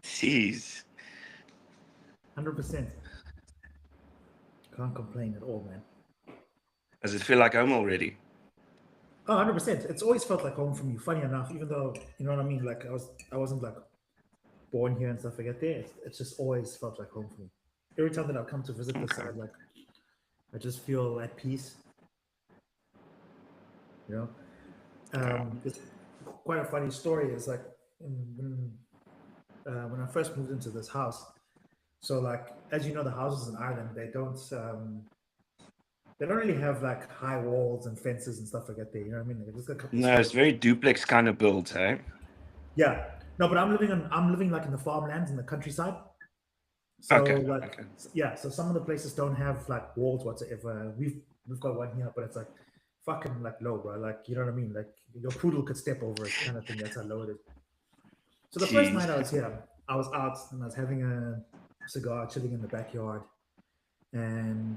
Jeez. 100%. Can't complain at all, man. Does it feel like home already? Oh, 100%. It's always felt like home for me. Funny enough, even though you know what I mean. Like I wasn't like born here and stuff like that. There, it's just always felt like home for me. Every time that I come to visit this Okay. side, like I just feel at peace. You know, Yeah. it's quite a funny story. It's like when I first moved into this house. So like as you know, the houses in Ireland they don't really have like high walls and fences and stuff like that. There, you know what I mean? They just got a couple of No, it's stairs. very duplex kind of build, hey? Yeah. No, but I'm living like in the farmlands in the countryside. So Okay. like Okay. yeah, so some of the places don't have like walls whatsoever. We've got one here, but it's like fucking like low, bro. Like you know what I mean? Like your poodle could step over it, kind of thing. That's how low it is. So the first Jeez. night I was here, I was out and I was having a cigar, chilling in the backyard, and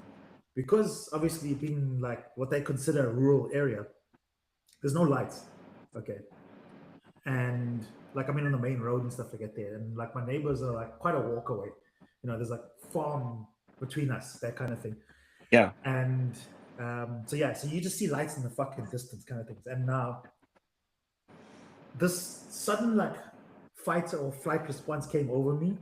because obviously being like what they consider a rural area, there's no lights. Okay, and like I'm in on the main road and stuff like that there, and like my neighbors are like quite a walk away. You know, there's like farm between us, that kind of thing. Yeah. And so yeah, so you just see lights in the fucking distance, kind of things. And now this sudden like fight or flight response came over me.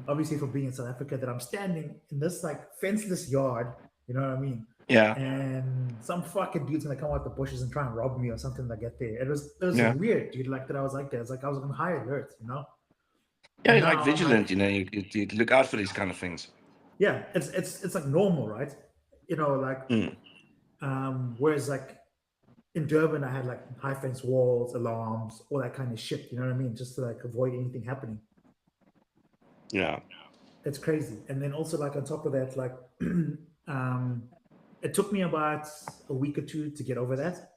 Obviously, from being in South Africa, that I'm standing in this like fenceless yard. You know what I mean? Yeah. And some fucking dude's gonna come out the bushes and try and rob me or something like that. There, it was Yeah. weird, dude. Like that, I was like that. It's like I was on high alert, you know. Yeah, And you're like now I'm like, vigilant, you look out for these kind of things. yeah, it's like normal, right? You know, like Mm. whereas like in Durban, I had like high fence walls, alarms, all that kind of shit. You know what I mean? Just to like avoid anything happening. Yeah. It's crazy. And then also like on top of that, like it took me about a week or two to get over that.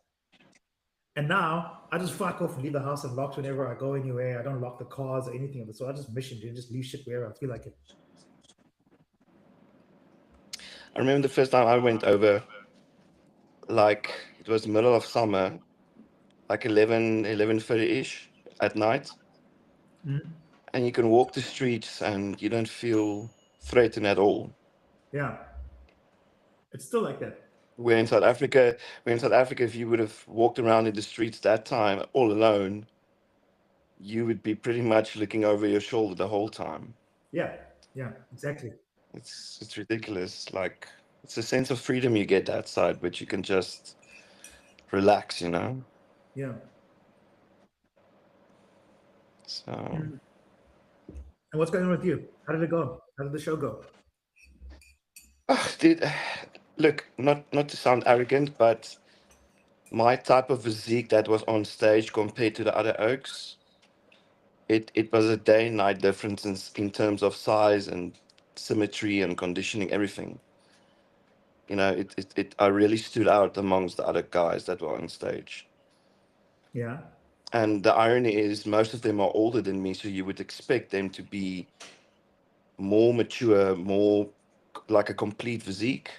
And now I just fuck off and leave the house unlocked whenever I go anywhere. I don't lock the cars or anything of it. So I just mission, dude, just leave shit wherever I feel like it. I remember the first time I went over, like, it was middle of summer, like 11:30ish at night. Mhm. And you can walk the streets and you don't feel threatened at all. Yeah, it's still like that. Where in South Africa, if you would have walked around in the streets that time all alone, you would be pretty much looking over your shoulder the whole time. Yeah, yeah, exactly. It's ridiculous. Like, it's a sense of freedom you get outside, but you can just relax, you know. Yeah. So, Mm. And what's going on with you? How did it go? How did the show go? dude, look, not to sound arrogant, but my type of physique that was on stage compared to the other oaks, it was a day and night difference in terms of size and symmetry and conditioning, everything. I really stood out amongst the other guys that were on stage. Yeah, And the irony is, most of them are older than me, so you would expect them to be more mature, more like a complete physique.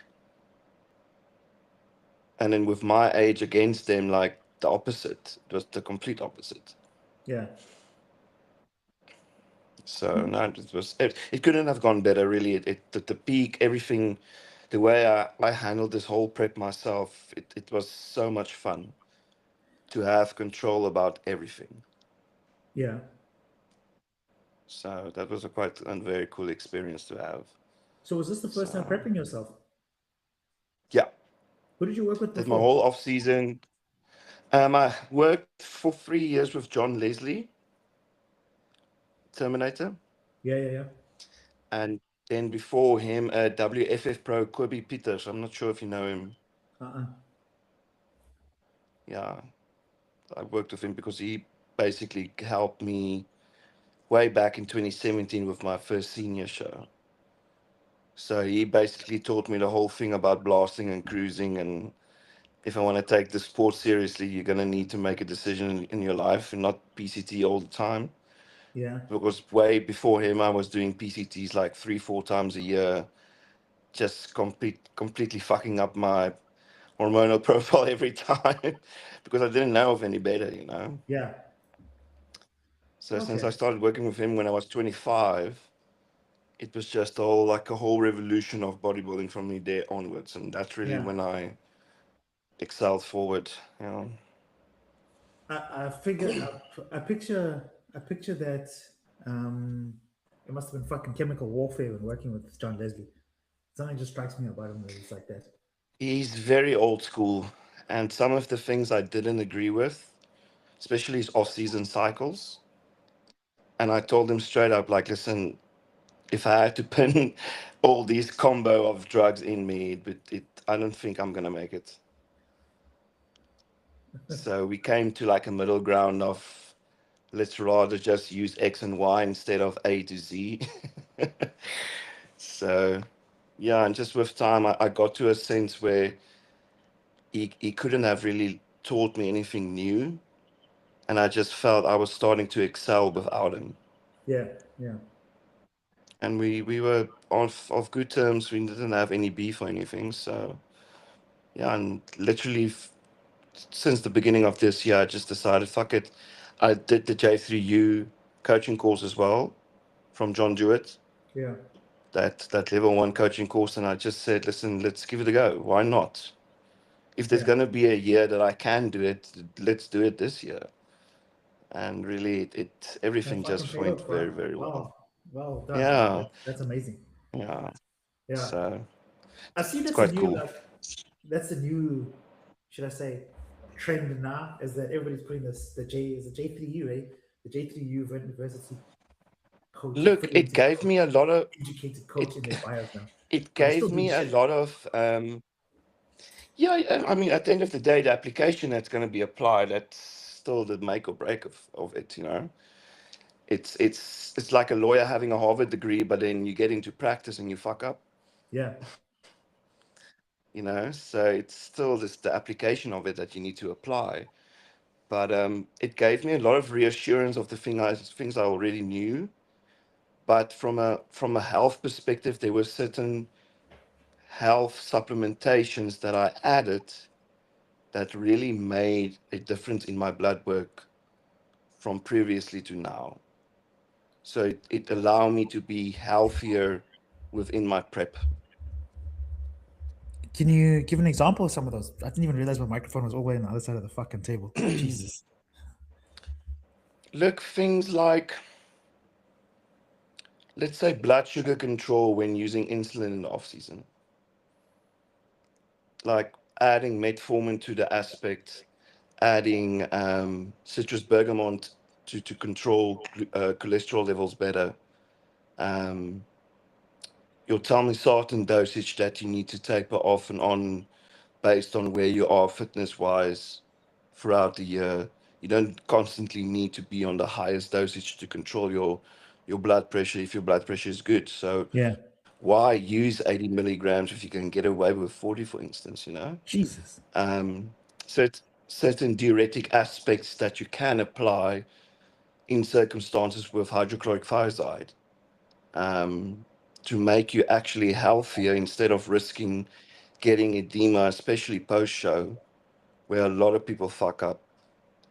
And then with my age against them, like the opposite. It was the complete opposite. yeah. So no, it couldn't have gone better, really. The peak, everything, the way I handled this whole prep myself, it was so much fun to have control about everything. Yeah. So that was a quite a very cool experience to have. So was this the first time So prepping yourself? yeah, Who did you work with did my before? whole off season. I worked for 3 years with John Leslie, Terminator, Yeah, yeah, yeah. and then before him, WFF Pro Kobe Peters. I'm not sure if you know him. Uh-uh. Yeah, I worked with him because he basically helped me way back in 2017 with my first senior show. So he basically taught me the whole thing about blasting and cruising. And if I want to take the sport seriously, you're going to need to make a decision in your life and not PCT all the time. Yeah. Because way before him, I was doing PCTs like 3, 4 times a year, just completely fucking up my hormonal profile every time because I didn't know of any better. Yeah. So since I Okay. started working with him when I was 25, it was just all like a whole revolution of bodybuilding from me there onwards, and that's really Yeah. when I excelled forward. You know, I figure I picture that um it must have been fucking chemical warfare when working with John Leslie. Something just strikes me about him that it's like that. he's very old school, and some of the things I didn't agree with, especially his off-season cycles. And I told him straight up, like, listen, if I had to pin all these combo of drugs in me, I don't think I'm gonna make it. So we came to like a middle ground of let's rather just use X and Y instead of A to Z. So yeah, and just with time, I got to a sense where he couldn't have really taught me anything new, and I just felt I was starting to excel without him. Yeah, yeah, And we were of good terms. We didn't have any beef or anything. So yeah, and literally since the beginning of this year, I just decided, fuck it. I did the J3U coaching course as well from John Jewett, yeah, that level one coaching course, and I just said, listen, let's give it a go. Why not? If there's yeah. going to be a year that I can do it, let's do it this year. And really, That everything fucking just paid went off, very, bro. very well. Wow. Well done, man. Yeah, That's amazing. yeah. Yeah. So I see it's that's a quite new cool. like that's a new should I say trend now is that everybody's putting this the J3U, eh? The J3U university coach Look, it affiliated gave coach, me a lot of educated it. coach in their bios now. It But they're still gave doing me a shit. lot of yeah. I mean, at the end of the day, the application that's going to be applied, that's still the make or break of it. You know, it's like a lawyer having a Harvard degree, but then you get into practice and you fuck up. Yeah. You know, so it's still just the application of it that you need to apply. But it gave me a lot of reassurance of the things I already knew. But from a health perspective, there were certain health supplementations that I added that really made a difference in my blood work from previously to now. So it allowed me to be healthier within my prep. Can you give an example of some of those? I didn't even realize my microphone was all the way on the other side of the fucking table. Jesus. Look, things like, let's say, blood sugar control when using insulin in the off season, like adding metformin to the aspect, adding citrus bergamot to control cholesterol levels better. Um, you'll tell me certain dosage that you need to taper off and on based on where you are fitness wise throughout the year. You don't constantly need to be on the highest dosage to control your blood pressure if your blood pressure is good. So Yeah. why use 80 milligrams if you can get away with 40, for instance, you know? Jesus. Um, so it's certain diuretic aspects that you can apply in circumstances with hydrochloric thiazide um, to make you actually healthier instead of risking getting edema, especially post show, where a lot of people fuck up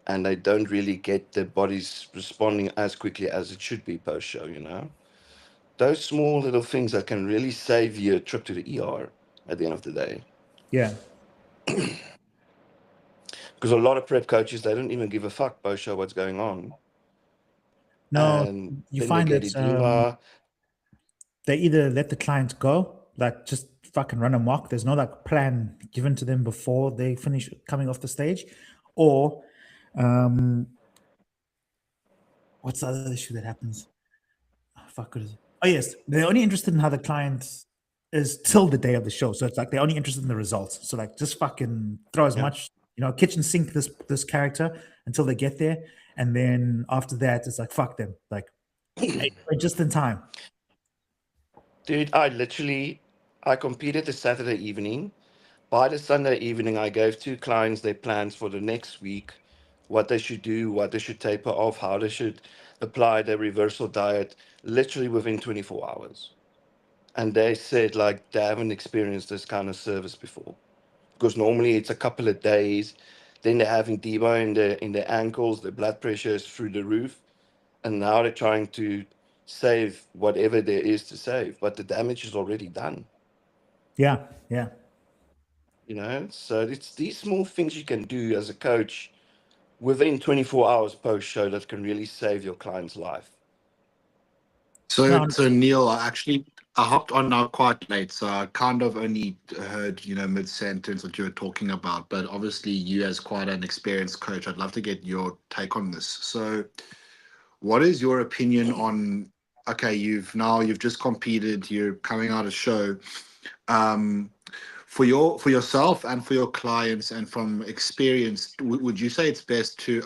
and they don't really get their bodies responding as quickly as it should be post show, you know? Those small little things that can really save you a trip to the ER at the end of the day. Yeah. Because a lot of prep coaches, they don't even give a fuck post show what's going on. No, And you then they find get that edema. they either let the client go, like just fucking run amok. There's no like plan given to them before they finish coming off the stage, or um, what's the other issue that happens? Oh, fuck, what is it? Oh yes, they're only interested in how the client is till the day of the show. So it's like they're only interested in the results. So like just fucking throw as Yeah. much, kitchen sink this character until they get there, and then after that it's like fuck them. Like hey, we're just in time. Dude, I competed the Saturday evening. By the Sunday evening, I gave two clients their plans for the next week, what they should do, what they should taper off, how they should apply their reversal diet, literally within 24 hours. And they said like they haven't experienced this kind of service before. Because normally it's a couple of days, then they're having debo in their ankles, their blood pressure is through the roof, And now they're trying to save whatever there is to save, but the damage is already done. Yeah, yeah. So it's these small things you can do as a coach within 24 hours post show that can really save your client's life. No, So Neil, I hopped on now quite late, so I kind of only heard mid sentence what you were talking about. But obviously, you as quite an experienced coach, I'd love to get your take on this. So, what is your opinion on? Okay, you've just competed, you're coming out of show. Um, for yourself and for your clients and from experience, would you say it's best to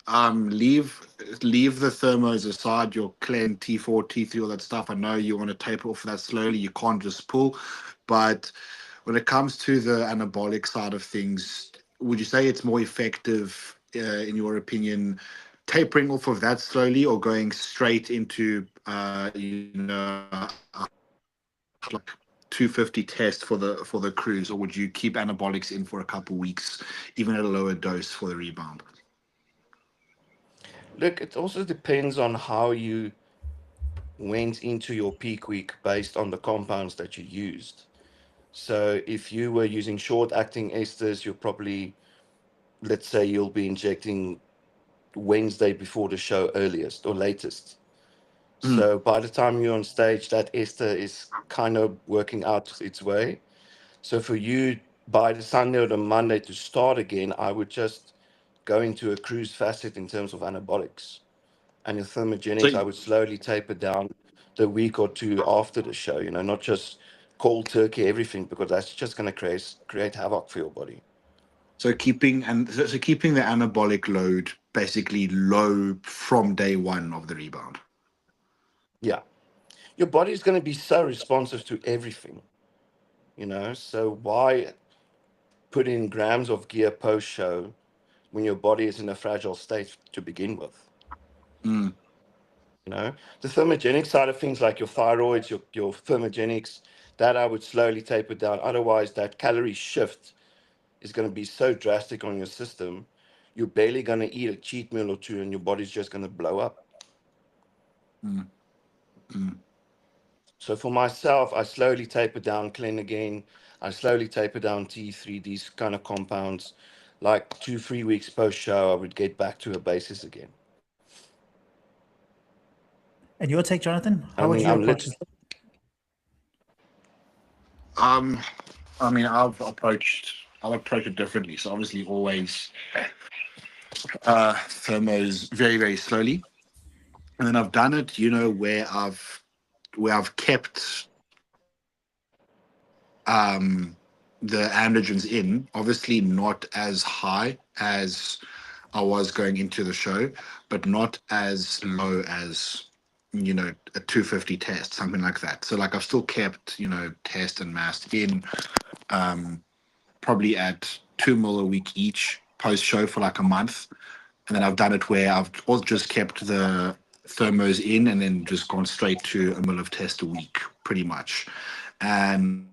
leave the thermos aside, your clen T4 T3, all that stuff? I know you want to taper off that slowly, you can't just pull, but when it comes to the anabolic side of things, would you say it's more effective, in your opinion, tapering off of that slowly or going straight into like 250 test for the cruise, or would you keep anabolics in for a couple weeks, even at a lower dose for the rebound? Look, it also depends on how you went into your peak week based on the compounds that you used. So if you were using short acting esters, you'll probably, let's say, you'll be injecting Wednesday before the show earliest or latest. Mm. So by the time you're on stage, that ester is kind of working out its way. So for you, by the Sunday or the Monday to start again, I would just go into a cruise facet in terms of anabolics. And your So, thermogenics, I would slowly taper down the week or two after the show, not just cold turkey everything, because that's just going to create havoc for your body. so keeping the anabolic load basically low from day one of the rebound. Yeah. Your body is going to be so responsive to everything, so why put in grams of gear post show when your body is in a fragile state to begin with? Mm. The thermogenic side of things, like your thyroids, your thermogenics, that I would slowly taper down. Otherwise, that calorie shift is going to be so drastic on your system, you're barely going to eat a cheat meal or two and your body's just going to blow up. Mm. Mm. So for myself, I slowly taper down clean again. I slowly taper down T3, these kind of compounds. Like 2, 3 weeks post show, I would get back to a basis again. and your take, Jonathan? I How would mean, you I'm approach lit. this? Um, I mean, I've approached it differently. So obviously, always thermos very very slowly, and then I've done it, where I've kept the androgens in, obviously not as high as I was going into the show, but not as low as a 250 test, something like that. So like I've still kept test and mast in, probably at 2 mil a week each post show for like a month, and then I've done it where I've also just kept the thermos in and then just gone straight to a mil of test a week, pretty much. And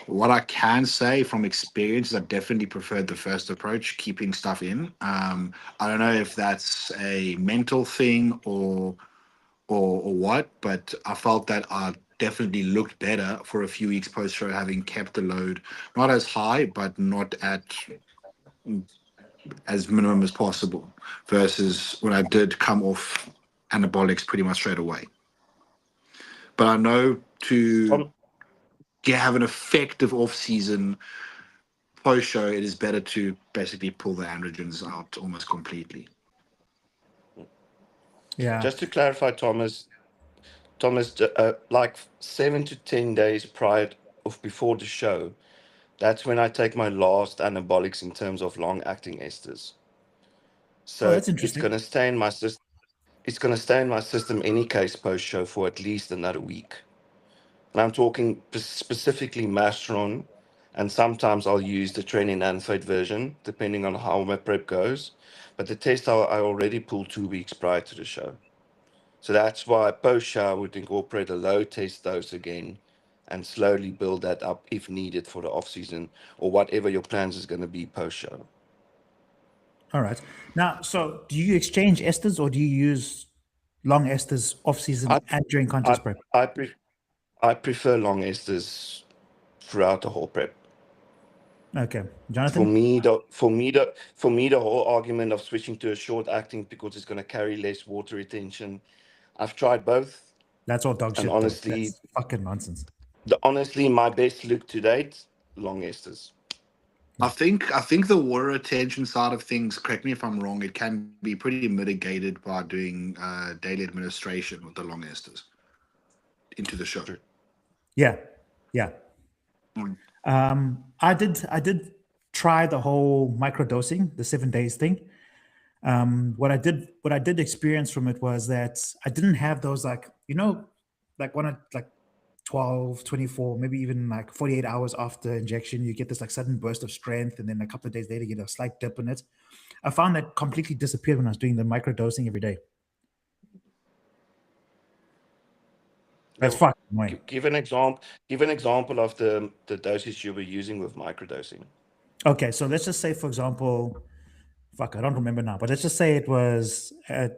what I can say from experience is I definitely preferred the first approach, keeping stuff in. I don't know if that's a mental thing or what, but I felt that I definitely looked better for a few weeks post show, having kept the load not as high, but not at as minimum as possible, versus when I did come off anabolics pretty much straight away. But I know to Tom, have an effective off season post show, it is better to basically pull the androgens out almost completely. Yeah. just to clarify, Thomas, like 7 to 10 days prior of before the show, that's when I take my last anabolics in terms of long acting esters. Oh, So that's it's interesting. gonna stay in my system. It's gonna stay in my system any case post show for at least another week. And I'm talking specifically Mastron, and sometimes I'll use the training anthate version depending on how my prep goes. But the test I already pulled 2 weeks prior to the show. So that's why post show I would incorporate a low test dose again and slowly build that up if needed for the off season or whatever your plans is going to be post show. All right. Now, so do you exchange esters or do you use long esters off season I and during I contest prep? I, pre- I prefer long esters throughout the whole prep. Okay. For Jonathan? me, the whole argument of switching to a short acting because it's going to carry less water retention. I've tried both, That's all dog and shit, though. That's fucking nonsense. honestly, my best look to date, long esters. I think the water retention side of things, correct me if I'm wrong, it can be pretty mitigated by doing daily administration with the long esters into the show. True. Yeah. Yeah. Mm. I did try the whole microdosing, the 7 days thing. What I did experience from it was that I didn't have those, like, like one of like 12, 24, maybe even like 48 hours after injection, you get this like sudden burst of strength, and then a couple of days later you get a slight dip in it. I found that completely disappeared when I was doing the microdosing every day. That's Yeah, fucking annoying. give an example. Give an example of the dosage you were using with microdosing. Okay, so let's just say, for example, fuck, I don't remember now, but let's just say it was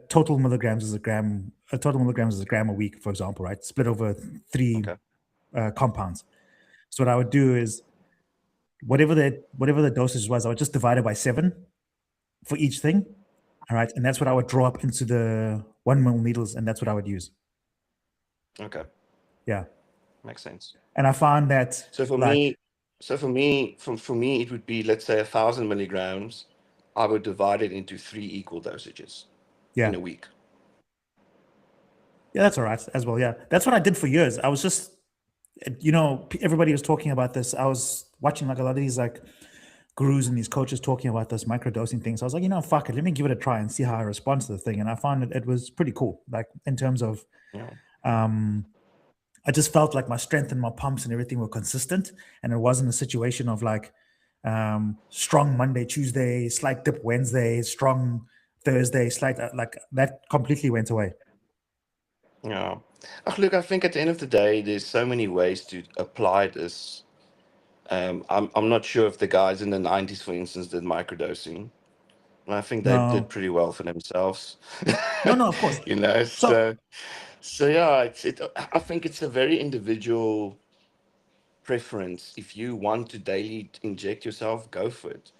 total milligrams is a gram. A total milligrams is a gram a week, for example, right? Split over three Okay. compounds. So what I would do is whatever the dosage was, I would just divide it by 7 for each thing. All right, and that's what I would draw up into the 1 ml needles, and that's what I would use. Okay. Yeah, Makes sense. and I found that, So for like, me, for me, it would be, let's say, 1,000 milligrams. I would divide it into 3 equal dosages yeah, in a week. yeah, that's all right as well. Yeah, that's what I did for years. I was just, everybody was talking about this. I was watching like a lot of these like gurus and these coaches talking about this microdosing thing. So I was like, fuck it, let me give it a try and see how I respond to the thing. And I found that it was pretty cool. Like, in terms of, Yeah. um, I just felt like my strength and my pumps and everything were consistent, and it wasn't a situation of like, strong Monday, Tuesday, slight dip Wednesday, strong Thursday, slight, like that completely went away. Yeah. Ach, look, I think at the end of the day, there's so many ways to apply this. I'm not sure if the guys in the 90s, for instance, did microdosing. And I think they did No, pretty well for themselves. no, of course. You know, So so yeah, I think it's a very individual preference. If you want to daily inject yourself, go for it.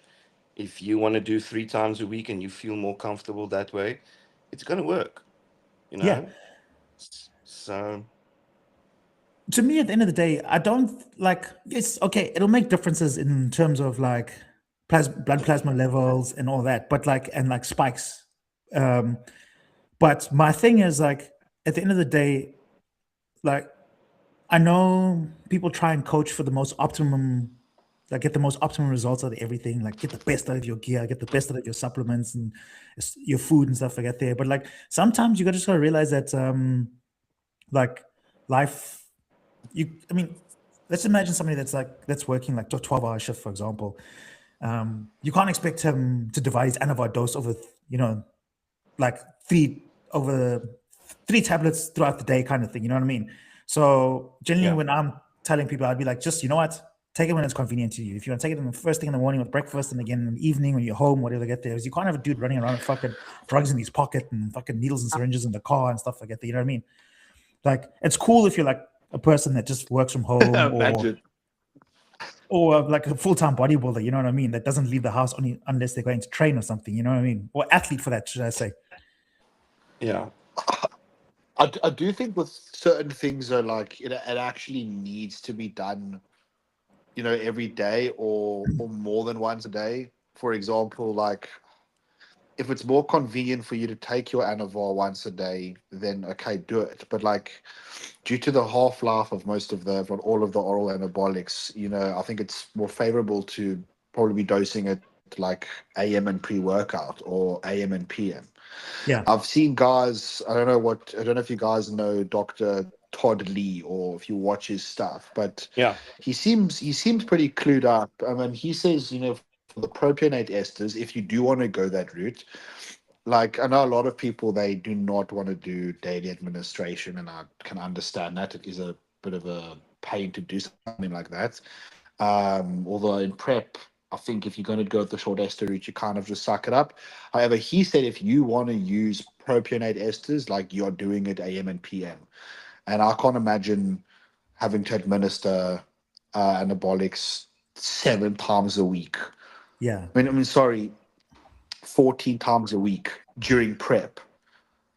If you want to do 3 times a week and you feel more comfortable that way, it's going to work, you yeah, know? So, to me, at the end of the day, I don't like, it's okay. It'll make differences in terms of like blood plasma levels and all that, but like, and like spikes. Um, but my thing is like, at the end of the day, like, I know people try and coach for the most optimum, like get the most optimum results out of everything, like get the best out of your gear, get the best out of your supplements and your food and stuff like that there. But like sometimes you just gotta realize that like life, I mean, let's imagine somebody that's working like 12-hour shift, for example. You can't expect him to divide his Anavar dose over, like over 3 tablets throughout the day, kind of thing. You know what I mean? So generally, yeah. when I'm telling people, I'd be like, just, take it when it's convenient to you. If you want to take it in the first thing in the morning with breakfast, and again in the evening when you're home, whatever get there, is you can't have a dude running around with fucking drugs in his pocket and fucking needles and syringes in the car and stuff like that. You know what I mean? Like, it's cool if you're like a person that just works from home, Imagine. or like a full-time bodybuilder, you know what I mean, that doesn't leave the house only unless they're going to train or something, you know what I mean, or athlete for that, should I say. Yeah. I do think with certain things are like it actually needs to be done, every day or more than once a day. For example, like if it's more convenient for you to take your Anavar once a day, then okay, do it. But like due to the half-life of most of the, if not all of the oral anabolics, I think it's more favorable to probably be dosing it like AM and pre-workout or AM and PM. Yeah. I've seen guys, I don't know if you guys know Dr. Todd Lee or if you watch his stuff, but Yeah. he seems pretty clued up. I mean, he says, for the propionate esters, if you do want to go that route, like I know a lot of people, they do not want to do daily administration, and I can understand that. It is a bit of a pain to do something like that. Although in prep, I think if you're going to go with the short ester route, you kind of just suck it up. However, he said if you want to use propionate esters, like you're doing it AM and PM. And I can't imagine having to administer anabolics 7 times a week. Yeah. Sorry, 14 times a week during prep.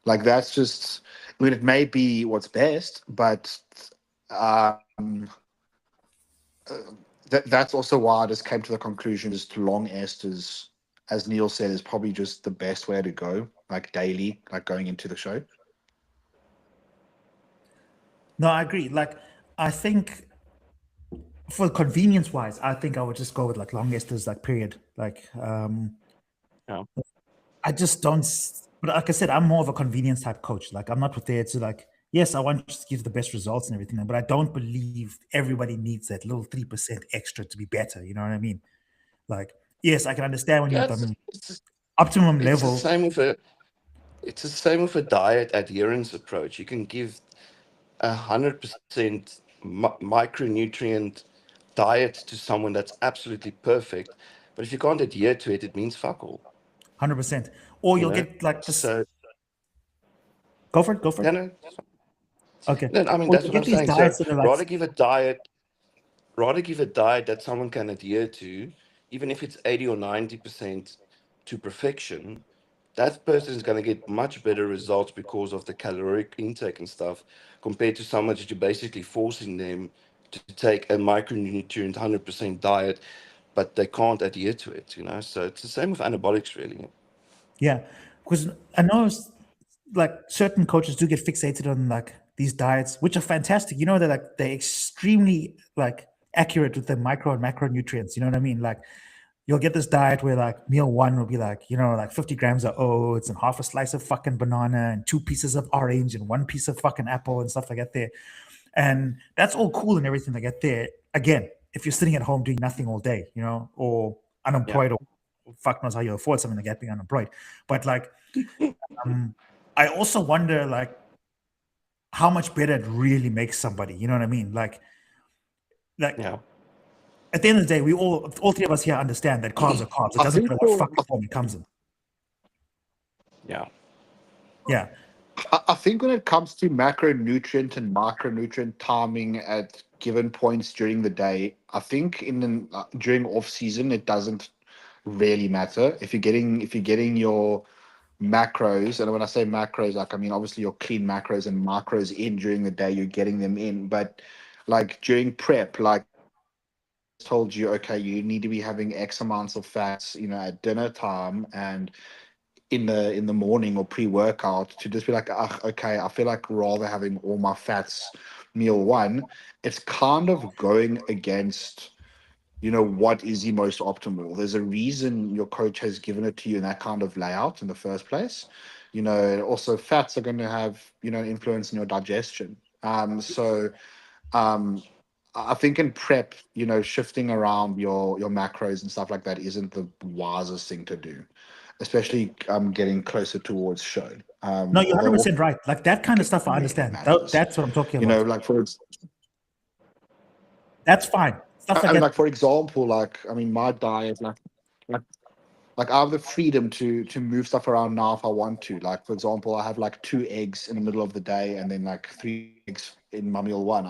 Like that's just, it may be what's best, but um, that's also why I just came to the conclusion just long esters, as Neil said, is probably just the best way to go, like daily, like going into the show. No, I agree. Like, I think for convenience wise, I think I would just go with like long esters, like period. Like, Yeah. I just don't. But like I said, I'm more of a convenience type coach. Like, I'm not there to like. Yes, I want you to give the best results and everything, but I don't believe everybody needs that little 3% extra to be better. You know what I mean? Like, yes, I can understand when you're Yeah, at the optimum it's the level. same with a it's the same with a diet adherence approach. You can give 100% micronutrient diet to someone that's absolutely perfect, but if you can't adhere to it, it means fuck all. 100%. Or You you'll know. get like this. So Go for it. Go for yeah, it. no, Okay. no, I mean Or that's you'll what I'm get these saying. So diets that are like rather give a diet that someone can adhere to, even if it's 80 or 90% to perfection. That person is going to get much better results because of the caloric intake and stuff compared to someone that you're basically forcing them to take a micronutrient 100% diet, but they can't adhere to it, you know? So it's the same with anabolics, really. Yeah, because I know like certain coaches do get fixated on like these diets, which are fantastic. You know, they're extremely like accurate with the micro and macronutrients. You know what I mean? Like you'll get this diet where like meal one will be like, you know, like 50 grams of oats and half a slice of fucking banana and 2 pieces of orange and 1 piece of fucking apple and stuff like that there. And that's all cool and everything like that there. Again, if you're sitting at home doing nothing all day, you know, or Yeah. unemployed or fuck knows how you afford something like that being unemployed. But like, I also wonder like how much better it really makes somebody. You know what I mean? Like Yeah. at the end of the day, we all three of us here understand that carbs are carbs. It I doesn't think matter what for fucking form it comes in. Yeah. Yeah. I think when it comes to macronutrient and micronutrient timing at given points during the day, I think during off season it doesn't really matter if you're getting your macros, and when I say macros, like I mean obviously your clean macros and macros in during the day, you're getting them in, but like during prep, like told you, okay, you need to be having X amounts of fats, at dinner time and in the morning or pre-workout, to just be like, okay, I feel like rather having all my fats meal one, it's kind of going against what is the most optimal. There's a reason your coach has given it to you in that kind of layout in the first place. Also fats are going to have influence in your digestion. So I think in prep, shifting around your macros and stuff like that isn't the wisest thing to do, especially getting closer towards show. No, you're Although also 100% right. Like that kind of stuff, I really understand. matters. That's what I'm talking about. Like for That's fine. Stuff like I mean, that. like for example, like I mean, my diet, like like I have the freedom to move stuff around now if I want to. Like for example, I have like 2 eggs in the middle of the day and then like 3 eggs in my meal one.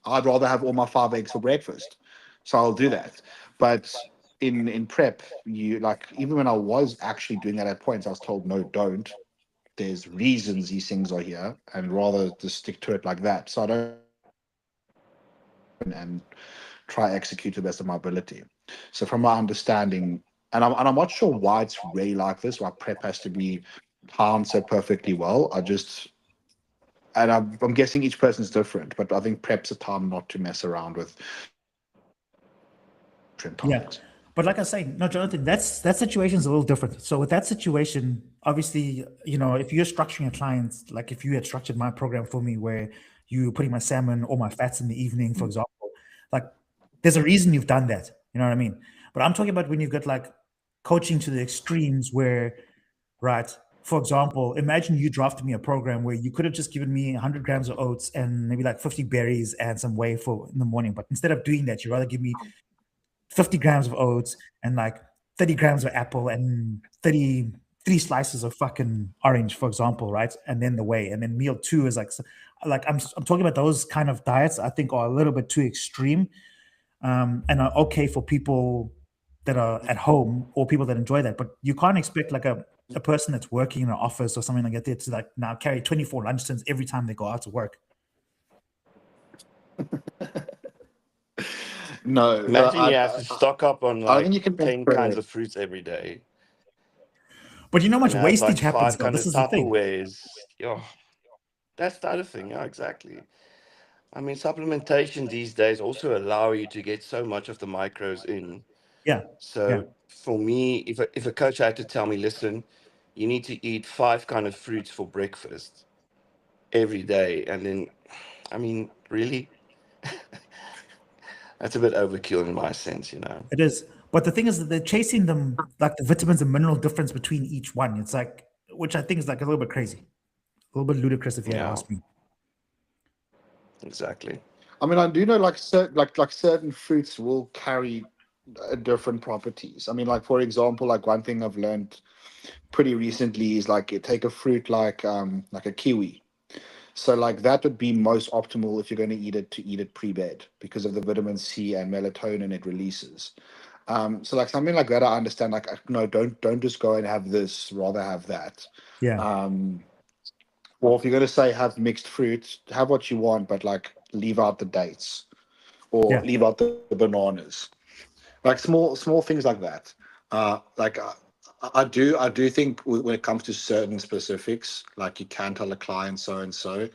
I'd rather have all my 5 eggs for breakfast, so I'll do that. But in prep, you like even when I was actually doing that at points, I was told no, don't. There's reasons these things are here, and rather just stick to it like that. So I don't and try execute to the best of my ability. So from my understanding, and I'm not sure why it's really like this, why prep has to be timed so perfectly well. I'm guessing each person's different, but I think prep's a time not to mess around with different Yeah. timings. But like I say, no, Jonathan, that situation is a little different. So with that situation, obviously, if you're structuring a client, like if you had structured my program for me where you putting my salmon or my fats in the evening, for example, like there's a reason you've done that. You know what I mean? But I'm talking about when you've got like coaching to the extremes where, right? For example, imagine you drafted me a program where you could have just given me 100 grams of oats and maybe like 50 berries and some whey for in the morning. But instead of doing that, you rather give me 50 grams of oats and like 30 grams of apple and 33 slices of fucking orange, for example, right? And then the whey, and then meal two is like I'm talking about those kind of diets. I think are a little bit too extreme, and are okay for people that are at home or people that enjoy that. But you can't expect like a person that's working in an office or something like that to like now carry 24 lunch tins every time they go out to work. No, Imagine you have to stock up on I don't think like you can 10 kinds compare. of fruits every day But you know how much and have wastage like happens five though. kind This of is the thing. Tupperwares. Oh, that's the other thing. Yeah, exactly. I mean, supplementation these days also allow you to get so much of the micros in. Yeah, yeah, So for me, if a coach had to tell me, listen, you need to eat five kind of fruits for breakfast every day, and then, I mean, really, that's a bit overkill in my sense, you know. it is. But the thing is that they're chasing them like the vitamins and mineral difference between each one. It's like, which I think is like a little bit crazy, a little bit ludicrous if you had to Yeah, ask me. exactly. I mean, I do know like certain fruits will carry different properties. I mean, like for example, like one thing I've learned pretty recently is like you take a fruit like a kiwi. So like that would be most optimal if you're going to eat it pre-bed because of the vitamin C and melatonin it releases. So like something like that, I understand. Like no, don't just go and have this. Rather have that. Yeah, Um, or if you're going to say have mixed fruits, have what you want, but like leave out the dates or yeah, leave out the bananas. Like small things like that. Like I do think when it comes to certain specifics, like you can tell a client so and so,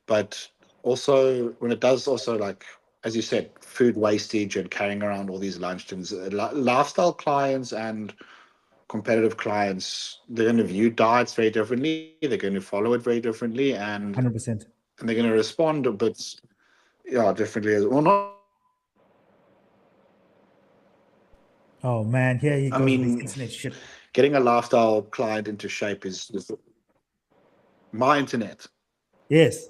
but also when it does also like as you said, food wastage and carrying around all these luncheons, lifestyle clients and competitive clients, they're going to view diets very differently. They're going to follow it very differently, 100%. and they're going to respond a bit, yeah, differently as well. Not differently, but Oh man, here he I goes with this mean, internet shit. getting a lifestyle client into shape is my internet. Yes.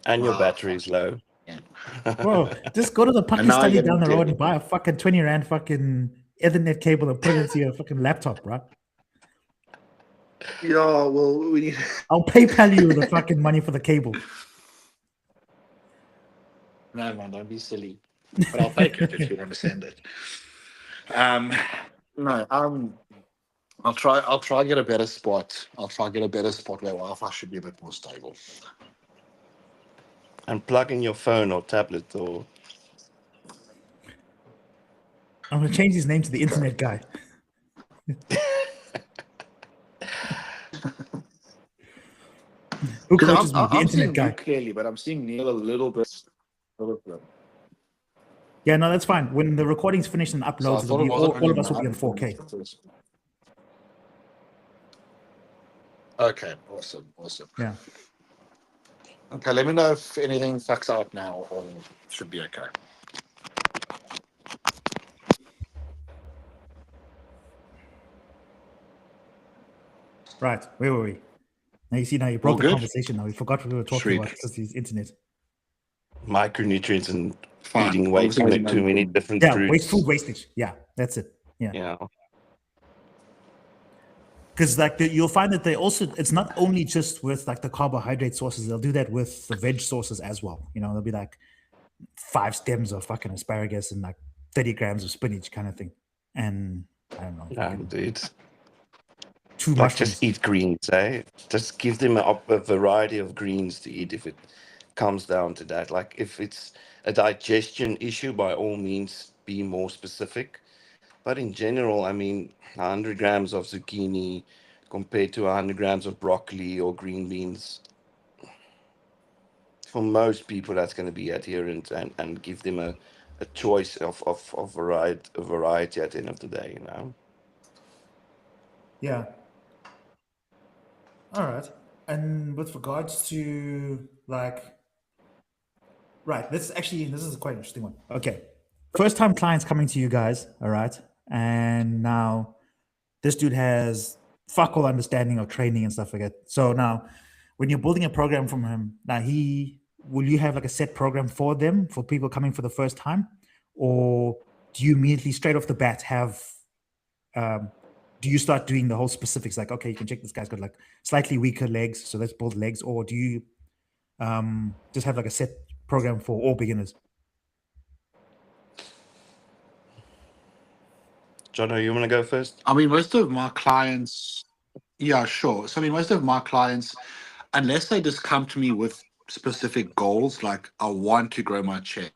And your Ah, battery is fucking low. yeah. Bro, just go to the And now you're Pakistani down getting the road dead. and buy a fucking 20 rand fucking Ethernet cable and put it into your fucking laptop, bro. Yeah, well, we need. I'll PayPal you the fucking money for the cable. No, man, don't be silly. But I'll take it if you want to send it. Um, no, I'll try get a better spot. I'll try get a better spot where Wi-Fi should be a bit more stable. And plug in your phone or tablet or I'm gonna change his name to the Okay. internet guy. Who Because coaches me? The I'm internet seeing you guy. clearly, but I'm seeing Neil a little bit. Yeah, no, that's fine. When the recording's finished and So I uploads, it'll thought it be wasn't all only of us will be on mine. 4K. Okay, awesome. Yeah. Okay, let me know if anything fucks out now, or it should be okay. Right. Where were we? Now you see, now you All broke the good? conversation. Now we forgot what we were talking Sweet. about because he's internet. micronutrients and Fine. eating way Obviously, too many different Yeah, food fruits. wastage. Yeah, that's it. Yeah. Yeah. Because like you'll find that they also it's not only just with like the carbohydrate sources, they'll do that with the veg sources as well. You know, they'll be like 5 stems of fucking asparagus and like 30 grams of spinach kind of thing. And I don't know, Yeah, fucking dude. 2 Like just mushrooms. eat greens, eh? Just give them a variety of greens to eat if it comes down to that. Like if it's a digestion issue, by all means, be more specific. But in general, I mean, 100 grams of zucchini compared to 100 grams of broccoli or green beans, for most people, that's going to be adherent and give them a choice of variety at the end of the day, you know? Yeah. All right. And with regards to like, right, this is quite an interesting one. Okay. First time clients coming to you guys, all right. And now this dude has fuck all understanding of training and stuff like that. So now when you're building a program from him, now he will you have like a set program for them, for people coming for the first time, or do you immediately straight off the bat have um, do you start doing the whole specifics like, okay, you can check this guy's got like slightly weaker legs, so let's build legs, or do you just have like a set program for all beginners? Jono, you want to go first? I mean, most of my clients, yeah, sure. So, I mean, most of my clients, unless they just come to me with specific goals, like I want to grow my chest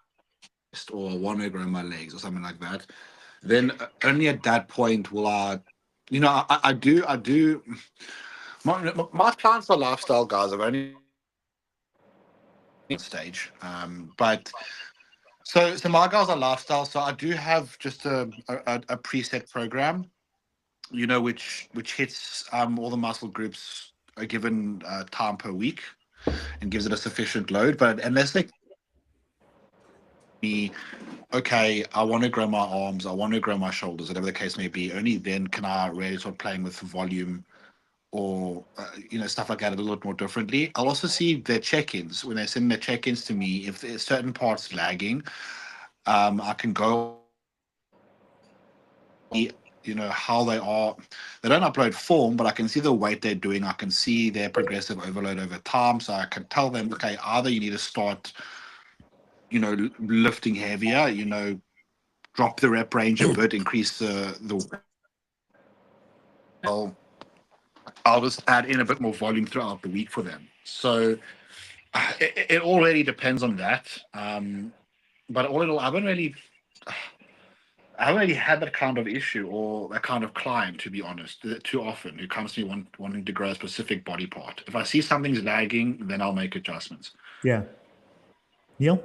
or I want to grow my legs or something like that, then only at that point will I, I do. My clients are lifestyle guys. I've only stage, but so my guys are lifestyle. So I do have just a preset program, which hits all the muscle groups a given time per week and gives it a sufficient load. But unless they be okay, I want to grow my arms, I want to grow my shoulders, whatever the case may be, only then can I really start playing with volume or stuff like that a little bit more differently. I'll also see their check-ins when they send their check-ins to me. If there's certain parts lagging, I can go how they are. They don't upload form, but I can see the weight they're doing. I can see their progressive overload over time, so I can tell them, okay, either you need to start lifting heavier, drop the rep range a bit, increase the I'll, I'll just add in a bit more volume throughout the week for them. So it already depends on that. But all in all, I haven't really had that kind of issue or that kind of client, to be honest, too often, who comes to me wanting to grow a specific body part. If I see something's lagging, then I'll make adjustments. Yeah. Neil?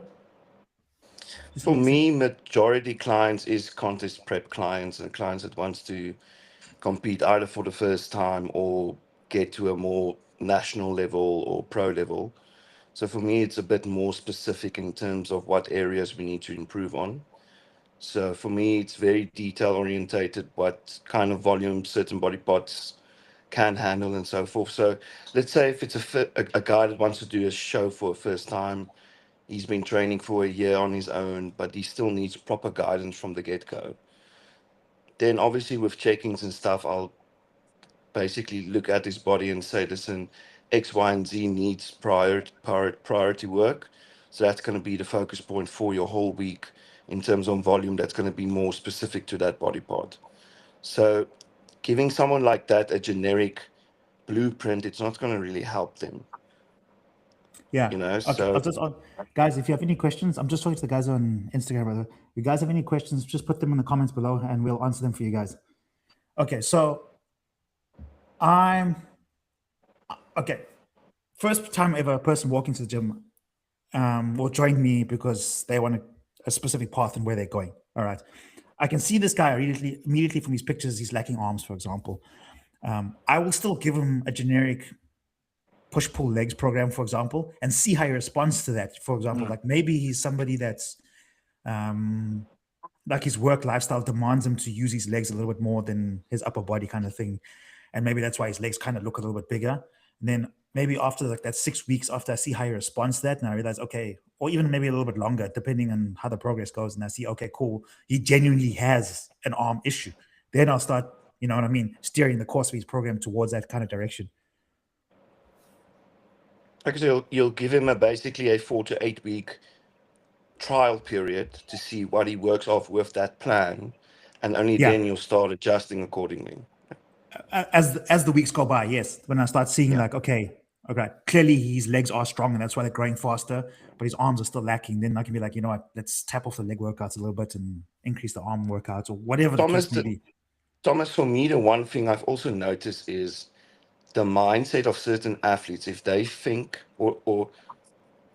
Just For want to say, me, majority clients is contest prep clients and clients that wants to compete either for the first time or get to a more national level or pro level. So for me, it's a bit more specific in terms of what areas we need to improve on. So for me, it's very detail orientated, what kind of volume certain body parts can handle and so forth. So let's say if it's a guy that wants to do a show for a first time, he's been training for a year on his own, but he still needs proper guidance from the get-go. Then obviously with check-ins and stuff, I'll basically look at his body and say, listen, X, Y, and Z needs priority work. So that's going to be the focus point for your whole week in terms of volume. That's going to be more specific to that body part. So giving someone like that a generic blueprint, it's not going to really help them, yeah. you know? Okay. I'll So just, guys, if you have any questions, I'm just talking to the guys on Instagram, brother. If you guys have any questions, just put them in the comments below and we'll answer them for you guys. Okay. So I'm, okay. First time ever a person walking to the gym will join me because they want a specific path and where they're going. All right. I can see this guy immediately from his pictures, he's lacking arms, for example. I will still give him a generic push pull legs program, for example, and see how he responds to that. For example, like maybe he's somebody that's like his work lifestyle demands him to use his legs a little bit more than his upper body kind of thing. And maybe that's why his legs kind of look a little bit bigger. And then maybe after like that 6 weeks, after I see how he responds to that, and I realize, okay, or even maybe a little bit longer, depending on how the progress goes. And I see, okay, cool, he genuinely has an arm issue. Then I'll start, you know what I mean, steering the course of his program towards that kind of direction. like I said, you'll give him basically a 4 to 8 week trial period to see what he works off with that plan. And only Yeah. then you'll start adjusting accordingly. As the weeks go by, yes, when I start seeing Yeah. like, okay, clearly his legs are strong and that's why they're growing faster, but his arms are still lacking, then I can be like, you know what, let's tap off the leg workouts a little bit and increase the arm workouts or whatever the Thomas, case may be. Thomas, for me, the one thing I've also noticed is the mindset of certain athletes. If they think, or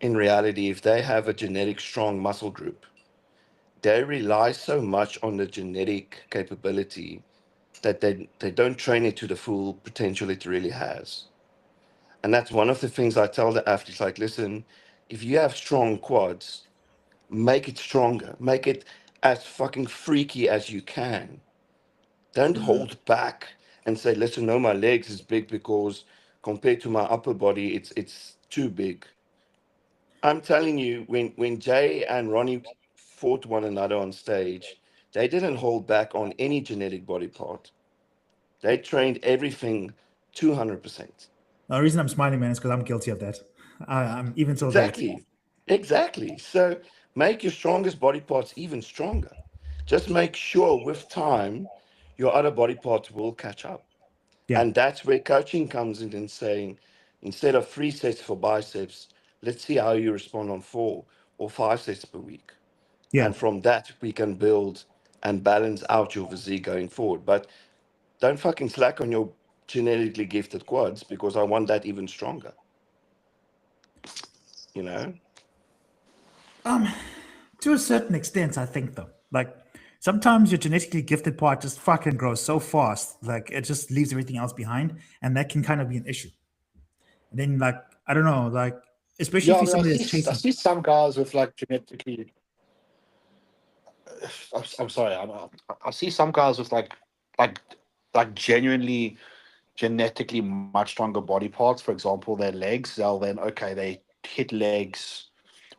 in reality, if they have a genetic strong muscle group, they rely so much on the genetic capability that they don't train it to the full potential it really has. And that's one of the things I tell the athletes, like, listen, if you have strong quads, make it stronger, make it as fucking freaky as you can. Don't hold back and say, listen, no, my legs is big because compared to my upper body, it's too big. I'm telling you, when Jay and Ronnie fought one another on stage, they didn't hold back on any genetic body part. They trained everything 200%. The reason I'm smiling, man, is because I'm guilty of that. I'm even till date. Exactly. Exactly. So make your strongest body parts even stronger. Just make sure with time, your other body parts will catch up. Yeah, And that's where coaching comes in and saying, instead of 3 sets for biceps, let's see how you respond on 4 or 5 sets per week. yeah. And from that, we can build and balance out your physique going forward. But don't fucking slack on your genetically gifted quads because I want that even stronger, you know? To a certain extent, I think though, like sometimes your genetically gifted part just fucking grows so fast, like it just leaves everything else behind, and that can kind of be an issue. And then, like, I don't know, like especially Yeah, if I you're mean, somebody that's chasing. I see some guys with like genetically. I'm sorry. I see some guys with like like genuinely genetically much stronger body parts. For example, their legs. They'll then okay, they hit legs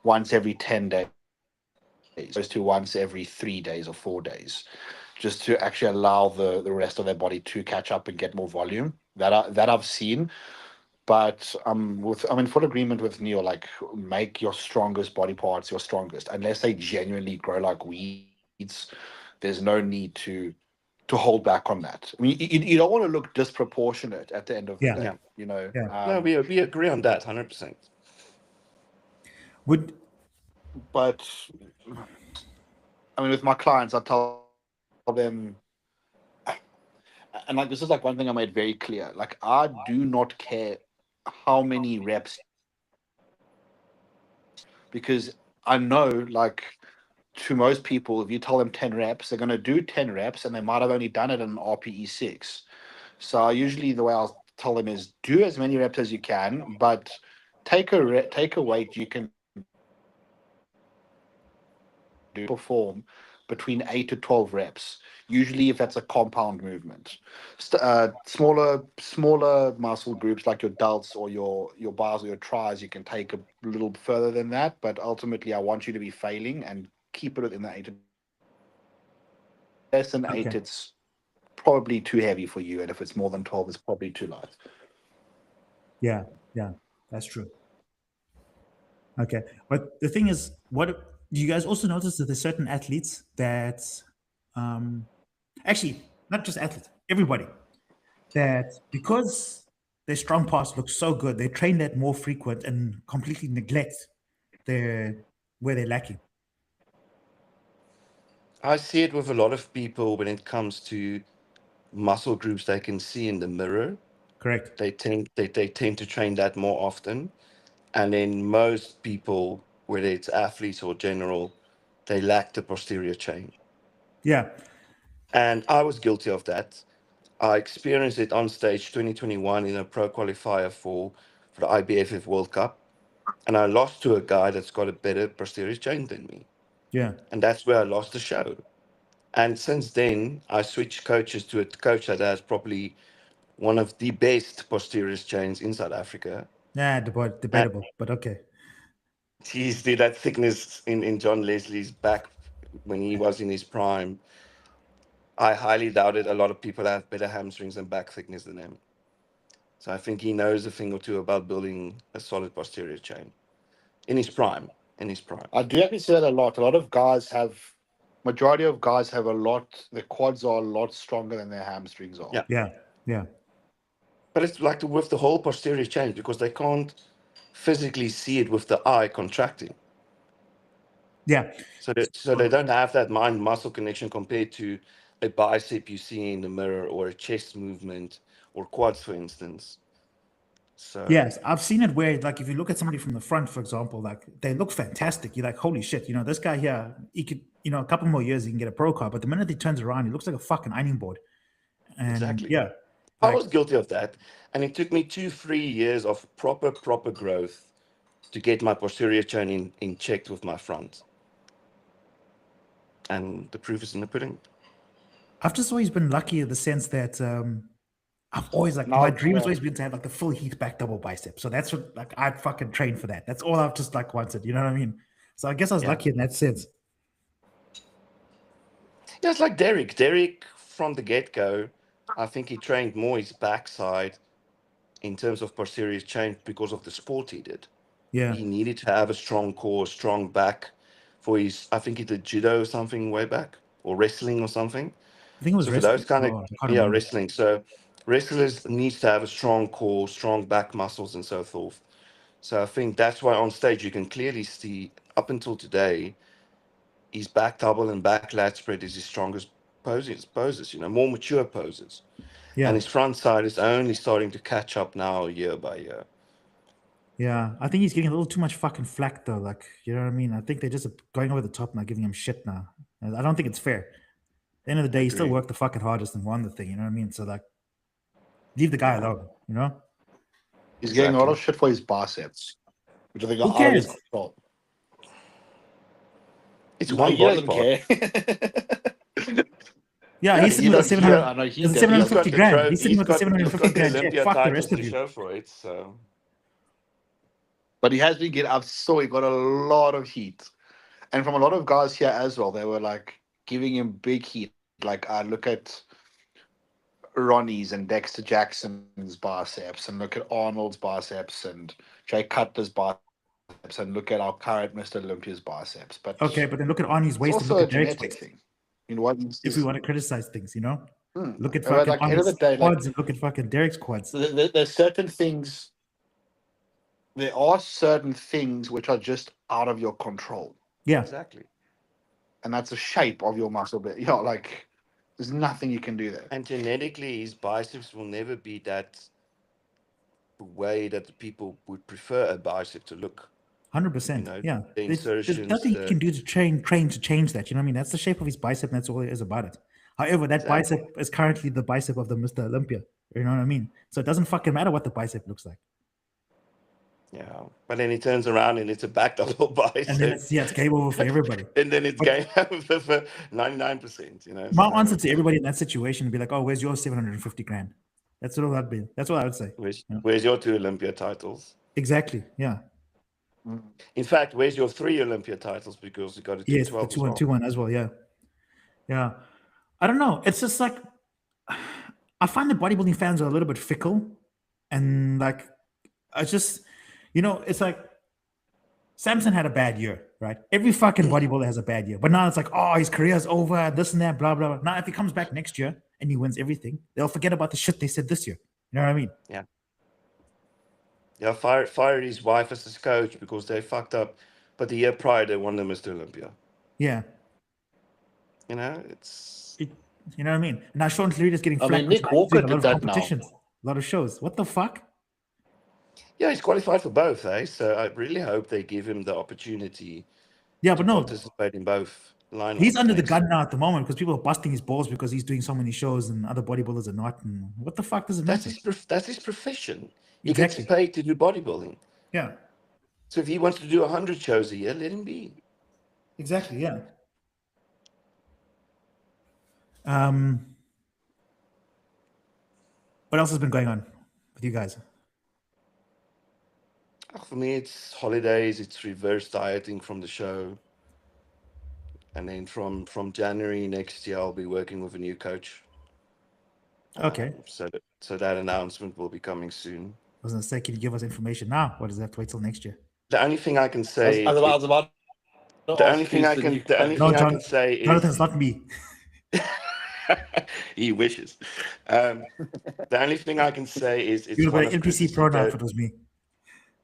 once every 10 days, opposed to once every 3 days or 4 days, just to actually allow the rest of their body to catch up and get more volume. That I've seen. But I'm in full agreement with Neil. Like, make your strongest body parts your strongest, unless they genuinely grow like weeds. There's no need to hold back on that. I mean, you don't want to look disproportionate at the end of the Yeah, day, Yeah. you know. yeah. No, we agree on that 100%. Would But I mean, with my clients, I tell them, and like this is like one thing I made very clear. Like, I do not care how many reps you do, because I know, like, to most people, if you tell them 10 reps, they're going to do 10 reps and they might have only done it in RPE 6. So usually the way I'll tell them is do as many reps as you can, but take a weight you can do perform between 8 to 12 reps. Usually, if that's a compound movement, smaller muscle groups like your delts or your bars or your tries, you can take a little further than that. But ultimately, I want you to be failing and keep it within the 8 to 12 reps. If it's less than 8, okay. it's probably too heavy for you, and if it's more than 12, it's probably too light. Yeah, yeah, that's true. Okay, but the thing is, what do you guys also notice that there's certain athletes that, um, actually, not just athletes, everybody that because their strong parts look so good, they train that more frequent and completely neglect their where they're lacking. I see it with a lot of people when it comes to muscle groups they can see in the mirror. Correct. They tend to train that more often. And then most people, whether it's athletes or general, they lack the posterior chain. Yeah, And I was guilty of that. I experienced it on stage 2021 in a pro qualifier for the IBFF World Cup. And I lost to a guy that's got a better posterior chain than me. yeah, And that's where I lost the show. And since then, I switched coaches to a coach that has probably one of the best posterior chains in South Africa. yeah, And debatable, but okay. geez, dude, that thickness in John Leslie's back when he was in his prime, I highly doubt it. A lot of people have better hamstrings and back thickness than him. So I think he knows a thing or two about building a solid posterior chain in his prime. In his prime. I do actually see that a lot. A lot of guys have, majority of guys have a lot, the quads are a lot stronger than their hamstrings are. Yeah. Yeah, yeah, But it's like with the whole posterior chain because they can't physically see it with the eye contracting. yeah, So they don't have that mind muscle connection compared to a bicep you see in the mirror or a chest movement or quads, for instance. So yes. I've seen it where, like, if you look at somebody from the front, for example, like they look fantastic. You're like, holy shit, this guy here, he could, a couple more years, he can get a pro card. But the minute he turns around, he looks like a fucking ironing board. And exactly. yeah, I like, was guilty of that. And it took me 3 years of proper growth to get my posterior chain in checked with my front. And the proof is in the pudding. I've just always been lucky in the sense that I've always like Now, my dream has always been to have like the full heat back double bicep. So that's what like I'd fucking train for that. That's all I've just like wanted. You know what I mean? So I guess I was Yeah. lucky in that sense. Yeah, it's like Derek. Derek, from the get go, I think he trained more his backside in terms of posterior chain because of the sport he did. Yeah. He needed to have a strong core, strong back for his, I think he did judo or something way back, or wrestling or something. I think it was So for those wrestling. kind of, Oh, I can't yeah, remember. wrestling. So wrestlers needs to have a strong core, strong back muscles and so forth. So I think that's why on stage you can clearly see up until today, his back double and back lat spread is his strongest poses, more mature poses. And Yeah. his front side is only starting to catch up now year by year. Yeah. I think he's getting a little too much fucking flack though. Like, you know what I mean? I think they're just going over the top now, giving him shit now. And I don't think it's fair. At the end of the day, he still Agree. worked the fucking hardest and won the thing. You know what I mean? So like, leave the guy Yeah, alone. You know? he's getting a lot exactly. of shit for his biceps, which I think Who are out of his cares? control. It's No, one he body doesn't part. care. Yeah, Yeah, he's sitting he with the does. He, 700. I know he There's a does. He he's doesn't got 750 the care. grand. tro- He's sitting he's with the got he's 750 got the grand check. Olympia Fuck the rest titles of to you. show for it. So But he has been getting. I saw he got a lot of heat, and from a lot of guys here as well. They were like giving him big heat. Like I look at Ronnie's and Dexter Jackson's biceps, and look at Arnold's biceps and Jay Cutler's biceps, and look at our current Mr. Olympia's biceps. But Okay, but then look at Arnie's it's waist and also look a at Derek's genetic waist. thing. You know what? It's If we just, want to criticize things, you know? Look at but fucking like end of the Arnie's day, like quads and look at fucking Derek's quads. there's certain things. There are certain things which are just out of your control, Yeah, exactly. and that's the shape of your muscle. But like there's nothing you can do there. And genetically, his biceps will never be that way that the people would prefer a bicep to look. 100%. Yeah. The There's insertions, nothing you can do to train to change that. You know what I mean? That's the shape of his bicep, and that's all it is about it. However, that exactly. bicep is currently the bicep of the Mr. Olympia. You know what I mean? So it doesn't fucking matter what the bicep looks like. Yeah, but then he turns around and it's a back double And then bicep, it's game over for everybody. and then it's But game over for 99%. my answer So to everybody in that situation would be like, oh, where's your 750 grand? That's what I'd be. That's what I would say. where's your 2 Olympia titles? Exactly. Yeah. In fact, where's your 3 Olympia titles? Because you got to do Yes, the 12 as 2-1, well. 2-1 as well. Yeah. Yeah. I don't know. It's just like I find that bodybuilding fans are a little bit fickle. And like I just, it's like Samson had a bad year, right? Every fucking bodybuilder has a bad year. But now it's like, oh, his career's over, this and that, blah, blah, blah. Now, if he comes back next year and he wins everything, they'll forget about the shit they said this year. You know what I mean? Yeah. Yeah, fired his wife as his coach because they fucked up. But the year prior, they won the Mr. Olympia. Yeah. It's. You know what I mean? Now Sean Clarida is getting I flack mean, because Nick he's Walker doing a lot did of that now. competitions, a lot of shows. What the fuck? Yeah, he's qualified for both, eh? So I really hope they give him the opportunity Yeah, to but no, participate in both he's lineups under the next gun year. now at the moment because people are busting his balls because he's doing so many shows and other bodybuilders are not. And what the fuck does it matter? That's his profession. He gets Exactly. paid to do bodybuilding. Yeah. So if he wants to do 100 shows a year, let him be. Exactly. Yeah. What else has been going on with you guys? For me, it's holidays. It's reverse dieting from the show, and then from January next year, I'll be working with a new coach. Okay. So that announcement will be coming soon. I was gonna say, can you give us information now? What does that have to wait till next year? The only thing I can I say, was about to the ask only thing who's I the can, new the only coach. thing I John, can say Jonathan's is, not me. he wishes. The only thing I can say is You it's would one have of an NPC pronoun if it Chris was me.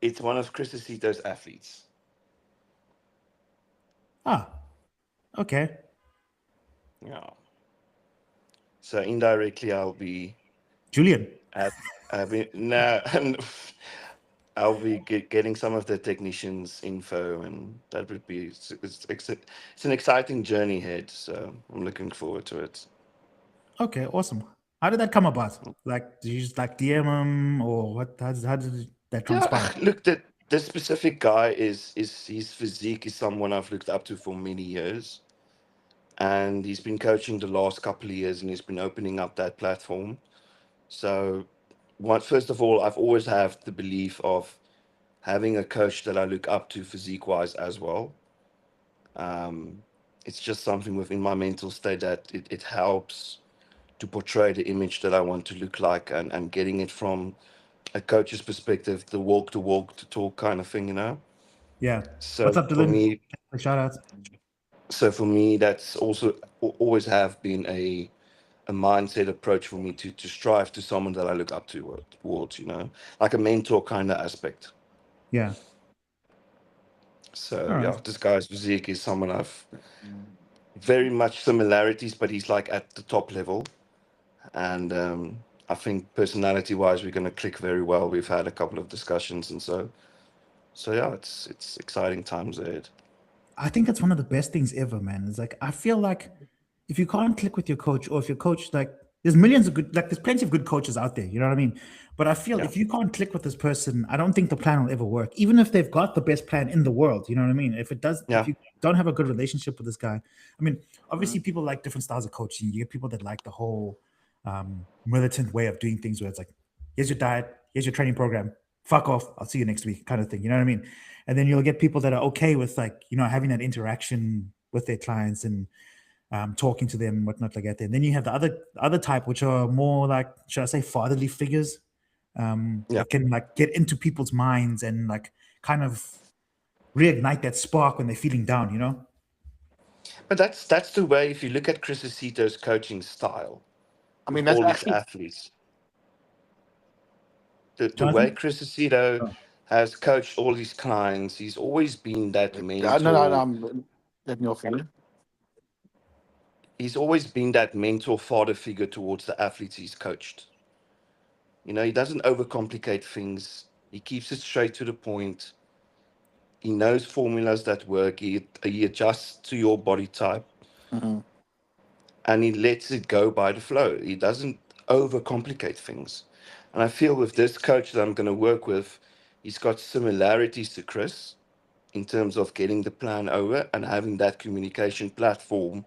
Aceito's athletes. Ah, okay. Yeah. So indirectly, I'll be Julian. I'll be getting some of the technicians' info, and that would be it's an exciting journey ahead. So I'm looking forward to it. Okay, awesome. How did that come about? Like, did you just like DM him or what? How did that transpire? Yeah, look, this specific guy is his physique is someone I've looked up to for many years, and he's been coaching the last couple of years, and he's been opening up that platform. So, first of all, I've always had the belief of having a coach that I look up to physique wise as well. It's just something within my mental state that it helps to portray the image that I want to look like, and getting it from a coach's perspective, the walk to walk to talk kind of thing, you know? Yeah. What's So up, for Dylan? me, Shout out. that's also always have been a mindset approach for me to strive to someone that I look up to towards, you know, like a mentor kind of aspect. Yeah. So All right. yeah, this guy's physique is someone I've very much similarities, but he's like at the top level. And I think personality wise, we're going to click very well. We've had a couple of discussions, and so yeah, it's exciting times ahead. I think that's one of the best things ever, man. It's like I feel like if you can't click with your coach, or if your coach like there's millions of good, like there's plenty of good coaches out there, you know what I mean? But I feel Yeah, if you can't click with this person, I don't think the plan will ever work. Even if they've got the best plan in the world, you know what I mean? If it does, if yeah, you don't have a good relationship with this guy, I mean, obviously people like different styles of coaching. You get people that like the whole militant way of doing things where it's like, here's your diet, here's your training program, fuck off, I'll see you next week, kind of thing. You know what I mean? And then you'll get people that are okay with like, you know, having that interaction with their clients and talking to them and whatnot like that. And then you have the other type, which are more like, should I say, fatherly figures yeah. that can like get into people's minds and like kind of reignite that spark when they're feeling down, you know? But that's the way. If you look at Chris Acito's coaching style I with mean, that's all his actually, athletes, the way Jonathan? Chris Acito Oh, has coached all his clients, he's always been that no, mentor. let me off you. He's always been that mentor father figure towards the athletes he's coached. You know, he doesn't overcomplicate things. He keeps it straight to the point. He knows formulas that work. He adjusts to your body type, Hmm. and he lets it go by the flow. He doesn't overcomplicate things. And I feel with this coach that I'm going to work with, he's got similarities to Chris in terms of getting the plan over and having that communication platform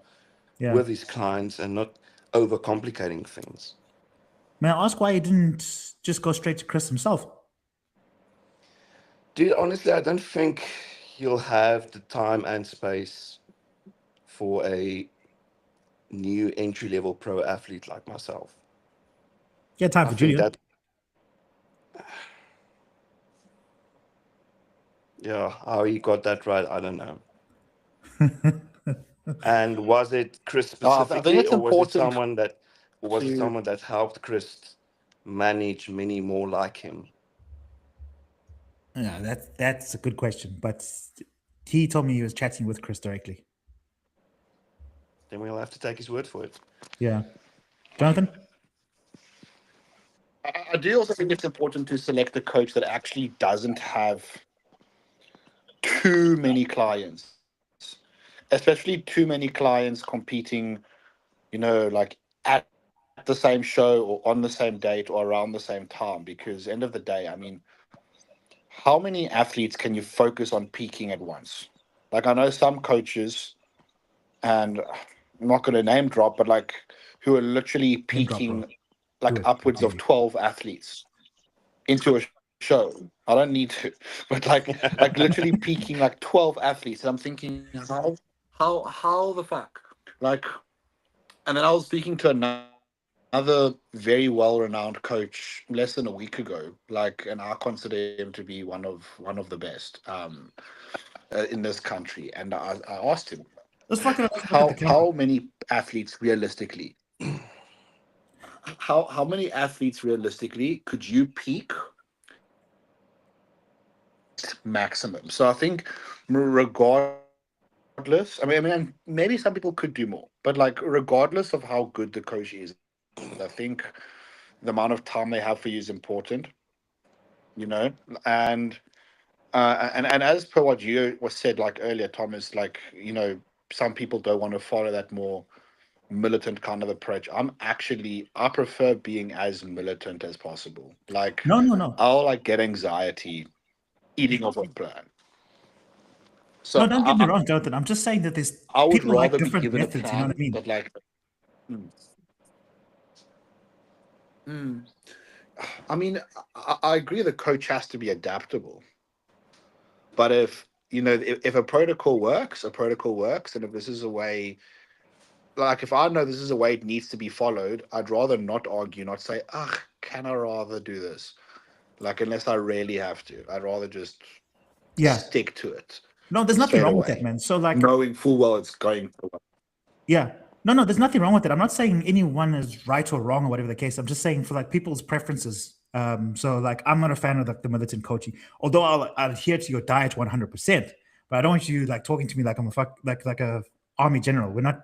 yeah. with his clients and not overcomplicating things. May I ask why you didn't just go straight to Chris himself? Dude, honestly, I don't think he'll have the time and space for a new entry level pro athlete like myself. Yeah, time I for think Junior. that, yeah, how he got that right, I don't know. And was it Chris I think specifically, it's or was it important someone that, to. helped Chris manage many more like him? Yeah, that's a good question. But he told me he was chatting with Chris directly. Then we'll have to take his word for it. Yeah. Jonathan? I do also think it's important to select a coach that actually doesn't have too many clients, especially too many clients competing, like at the same show or on the same date or around the same time. Because end of the day, I mean, how many athletes can you focus on peaking at once? Like I know some coaches, and I'm not going to name drop, but like who are literally Name drop, bro. peaking Do like it. I upwards dare of you. 12 athletes into a show. I don't need to, but like literally peaking like 12 athletes. And I'm thinking, how the fuck? Like, and then I was speaking to another very well-renowned coach less than a week ago, like, and I consider him to be one of the best in this country. And I asked him Let's fucking look at the how calendar. many athletes realistically, how many athletes realistically could you peak at maximum? So I think regardless, I mean, maybe some people could do more, but like regardless of how good the coach is, I think the amount of time they have for you is important, and and as per what you was said like earlier, Thomas, like some people don't want to follow that more militant kind of approach. I prefer being as militant as possible. Like No, no, no. I'll like get anxiety eating off a plan. No, So don't get me wrong, Jonathan. I'm just saying that there's I would people like rather be different given a methods, you know what I plan, mean? but like, mm, mm. I mean, I agree the coach has to be adaptable. But if if a protocol works, a protocol works, and if this is a way, like if I know this is a way it needs to be followed, I'd rather not argue, not say, "Ugh, can I rather do this?" Like unless I really have to, I'd rather just Yeah. stick to it No, there's nothing straight wrong with that, away, man. So like, knowing full well it's going. yeah. No, no, there's nothing wrong with it. I'm not saying anyone is right or wrong or whatever the case. I'm just saying for like people's preferences. So like I'm not a fan of like the militant coaching, although I'll adhere to your diet 100%. But I don't want you like talking to me like I'm a like a army general. We're not,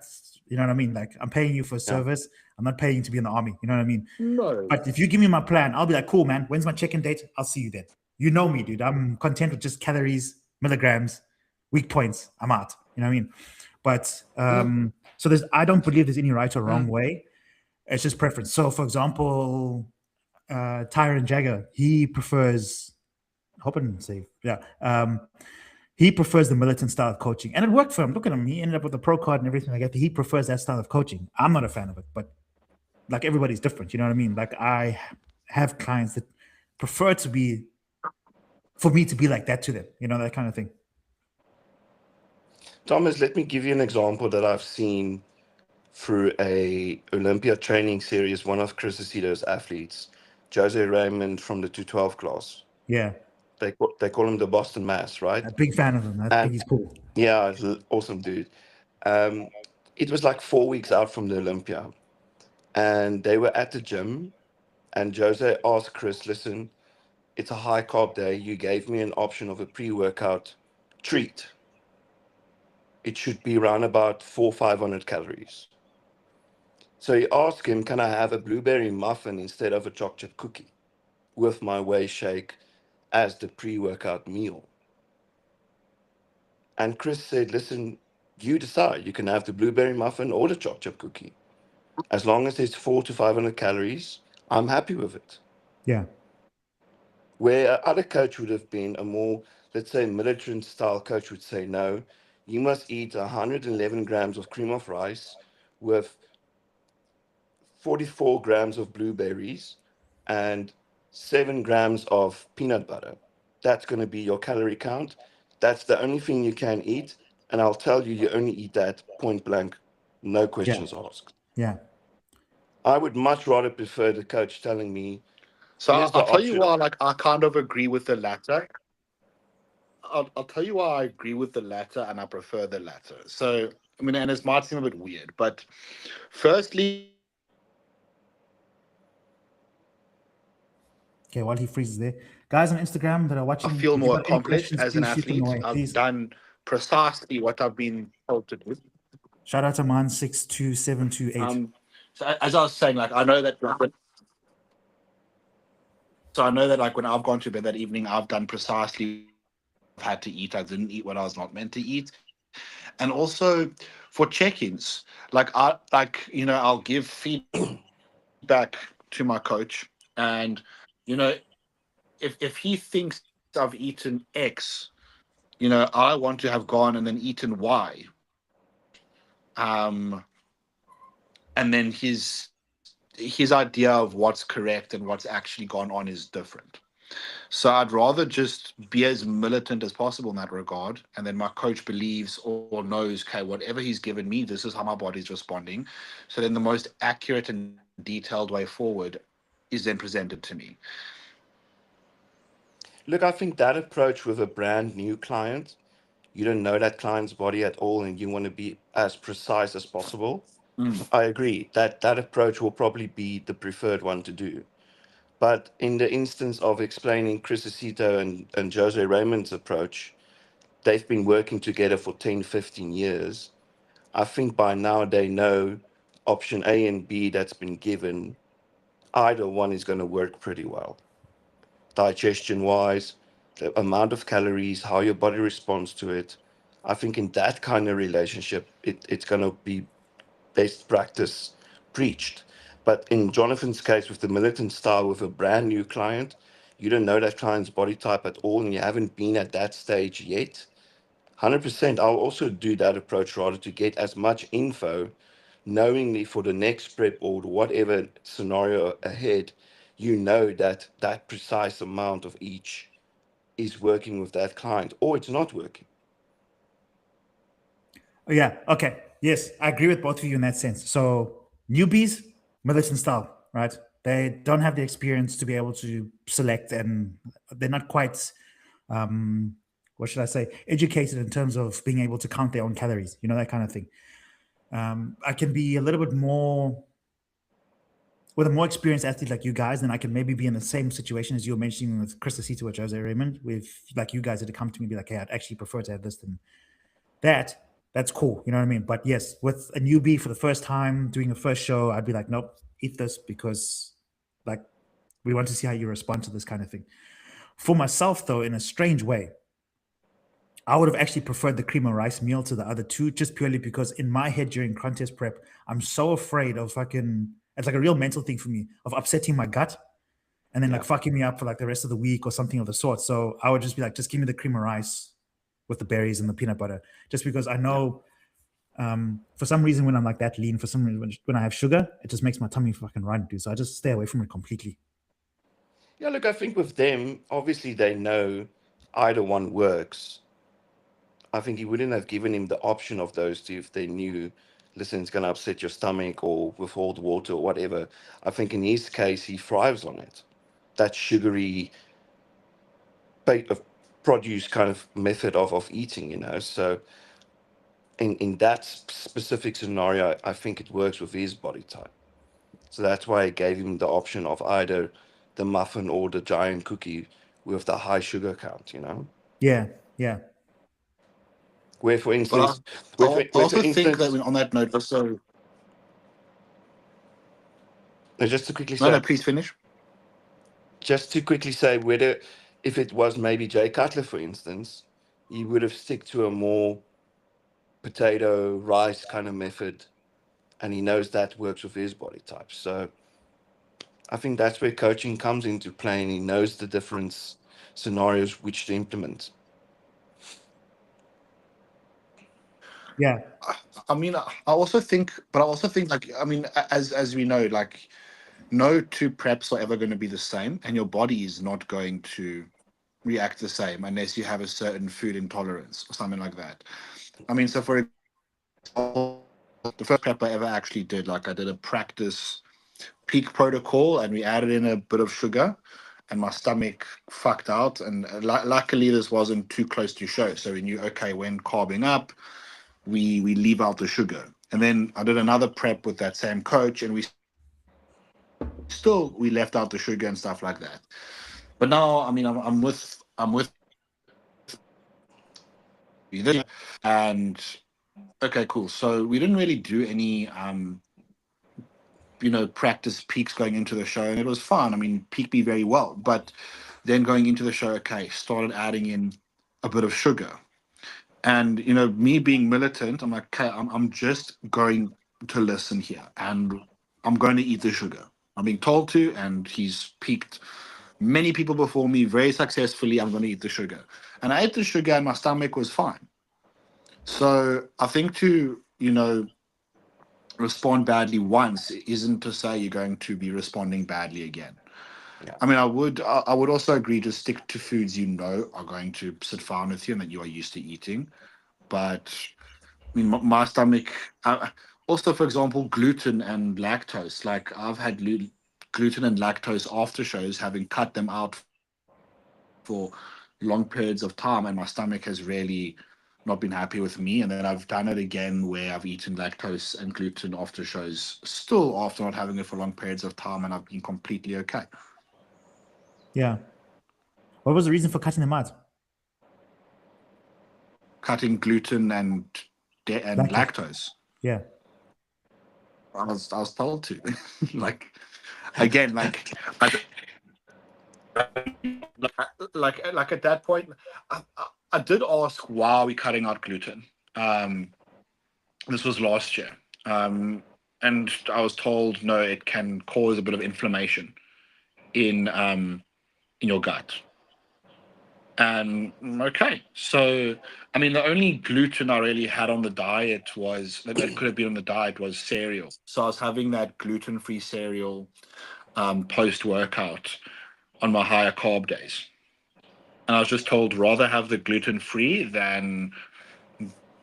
you know what I mean? Like I'm paying you for Yeah. service. I'm not paying you to be in the army. You know what I mean? No, But if you give me my plan, I'll be like, cool, man. When's my check-in date? I'll see you then. You know me, dude. I'm content with just calories, milligrams, weak points. I'm out. You know what I mean? But so I don't believe there's any right or wrong way. It's just preference. So for example, Tyron Jagger, he prefers hope I didn't say yeah. He prefers the militant style of coaching. And it worked for him. Look at him. He ended up with a pro card and everything like that. He prefers that style of coaching. I'm not a fan of it, but like everybody's different. You know what I mean? Like I have clients that prefer to be for me to be like that to them, you know, that kind of thing. Thomas, let me give you an example that I've seen through a Olympia training series, one of Chris Aceto's athletes, Jose Raymond from the 212 class. Yeah. They call him the Boston Mass, right? A big fan of him. I think And he's cool. yeah, awesome dude. Um, it was like 4 weeks out from the Olympia, and they were at the gym, and Jose asked Chris, "Listen, it's a high carb day. You gave me an option of a pre-workout treat. It should be around about 500 calories." So he asked him, "Can I have a blueberry muffin instead of a chocolate chip cookie with my whey shake as the pre-workout meal?" And Chris said, "Listen, you decide. You can have the blueberry muffin or the chocolate chip cookie. As long as it's 400 to 500 calories, I'm happy with it." Yeah. Where other coach would have been a more, let's say, militant style coach would say, "No, you must eat 111 grams of cream of rice with 44 grams of blueberries and 7 grams of peanut butter. That's going to be your calorie count. That's the only thing you can eat. And I'll tell you, you only eat that point blank, no Yeah. questions asked." Yeah. I would much rather prefer the coach telling me, so "Here's I'll the tell you option." why. Like I kind of agree with the latter. I'll tell you why I agree with the latter and I prefer the latter. So I mean, and it might seem a bit weird, but firstly, Okay, while he freezes there. Guys on Instagram that are I watching, feel if you more got any accomplished questions, as an please shoot them athlete. away, I've please. done precisely what I've been told to do. Shout out to man 627228. So as I was saying, like I know that so I know that like when I've gone to bed that evening, I've done precisely what I've had to eat. I didn't eat what I was not meant to eat. And also for check-ins, I'll give feedback to my coach, and if he thinks I've eaten X, I want to have gone and then eaten Y. Um, and then his idea of what's correct and what's actually gone on is different. So I'd rather just be as militant as possible in that regard. And then my coach believes or knows, okay, whatever he's given me, this is how my body's responding. So then the most accurate and detailed way forward is then presented to me. Look, I think that approach with a brand new client, you don't know that client's body at all and you want to be as precise as possible. Mm. I agree that that approach will probably be the preferred one to do. But in the instance of explaining Chris Aceto and Jose Raymond's approach, they've been working together for 10, 15 years. I think by now they know option A and B that's been given, either one is going to work pretty well. Digestion wise, the amount of calories, how your body responds to it. I think in that kind of relationship, it's going to be best practice preached. But in Jonathan's case, with the militant style, with a brand new client, you don't know that client's body type at all, and you haven't been at that stage yet. 100%, I'll also do that approach rather to get as much info, knowingly for the next prep or whatever scenario ahead, you know that that precise amount of each is working with that client, or it's not working. Oh, yeah. Okay. Yes, I agree with both of you in that sense. So newbies, militant style, right? They don't have the experience to be able to select, and they're not quite, what should I say, educated in terms of being able to count their own calories. You know, that kind of thing. I can be a little bit more with a more experienced athlete like you guys, then I can maybe be in the same situation as you were mentioning with Chris Asita with Jose Raymond, with like you guys had come to me and be like, hey, I'd actually prefer to have this than that. That's cool. You know what I mean? But yes, with a newbie for the first time doing a first show, I'd be like, nope, eat this because like we want to see how you respond to this kind of thing. For myself, though, in a strange way, I would have actually preferred the cream of rice meal to the other two, just purely because in my head during contest prep, I'm so afraid of fucking. It's like a real mental thing for me of upsetting my gut and then like Yeah. fucking me up for like the rest of the week or something of the sort. So I would just be like, just give me the cream of rice with the berries and the peanut butter, just because I Yeah. know for some reason when I'm like that lean, for some reason when I have sugar, it just makes my tummy fucking run, dude. So I just stay away from it completely. Yeah, look, I think with them, obviously they know either one works. I think he wouldn't have given him the option of those two if they knew, listen, it's going to upset your stomach or withhold water or whatever. I think in his case, he thrives on it. That sugary of produce kind of method of eating, you know. So in that specific scenario, I think it works with his body type. So that's why I gave him the option of either the muffin or the giant cookie with the high sugar count, you know. Yeah, yeah, Where, for But instance, I where for also think that instance, on that note, also, just to quickly no, no, say, please finish. whether if it was maybe Jay Cutler, for instance, he would have stick to a more potato rice kind of method, and he knows that works with his body type. So I think that's where coaching comes into play, and he knows the different scenarios which to implement. yeah, I mean, I also think, like, I mean, as we know, like, no two preps are ever going to be the same, and your body is not going to react the same unless you have a certain food intolerance or something like that. I mean, so for example, the first prep I ever actually did, like, I did a practice peak protocol, and we added in a bit of sugar, and my stomach fucked out. And luckily, this wasn't too close to show, so we knew, okay, when carbing up, we leave out the sugar. And then I did another prep with that same coach, and we left out the sugar and stuff like that. But now, I mean, I'm with you this, and okay, cool. So we didn't really do any practice peaks going into the show, and it was fun. I mean, peak me very well, but then going into the show, okay, started adding in a bit of sugar. And me being militant, I'm like, okay, I'm just going to listen here, and I'm going to eat the sugar. I'm being told to, and he's peaked many people before me very successfully. I'm going to eat the sugar, and I ate the sugar, and my stomach was fine. So I think to respond badly once isn't to say you're going to be responding badly again. Yeah. I mean, I would also agree to stick to foods are going to sit fine with you and that you are used to eating. But I mean, my stomach. Also, for example, gluten and lactose. Like, I've had gluten and lactose after shows, having cut them out for long periods of time, and my stomach has really not been happy with me. And then I've done it again where I've eaten lactose and gluten after shows, still after not having it for long periods of time, and I've been completely okay. yeah. What was the reason for cutting them out? Cutting gluten and Lactose. lactose. Yeah. I was told to. Like, again, like at that point, I did ask, why are we cutting out gluten? Um, this was last year, and I was told, no, it can cause a bit of inflammation in your gut. And okay, so I mean, the only gluten I really had on the diet that could have been on the diet was cereal. So I was having that gluten-free cereal. post workout on my higher carb days. And I was just told rather have the gluten free than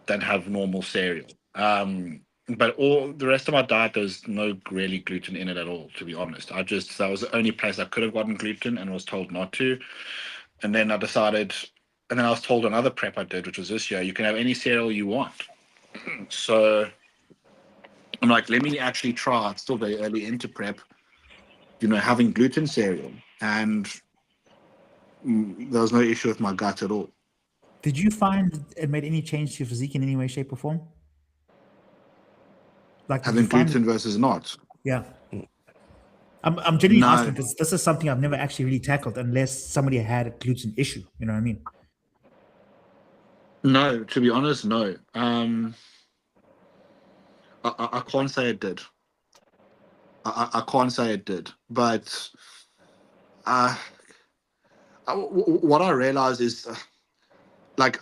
have normal cereal. But all the rest of my diet, there's no really gluten in it at all, to be honest. That was the only place I could have gotten gluten and was told not to. And then I decided, and then I was told another prep I did, which was this year, you can have any cereal you want. So I'm like, let me actually try. It's still very early into prep, having gluten cereal. And there was no issue with my gut at all. Did you find it made any change to your physique in any way, shape, or form? Like, did you Having find it? gluten versus not. Yeah. I'm genuinely asking No, because this is something I've never actually really tackled unless somebody had a gluten issue. You know what I mean? no, to be honest, no. I can't say it did. I can't say it did. But uh, what I realized is like,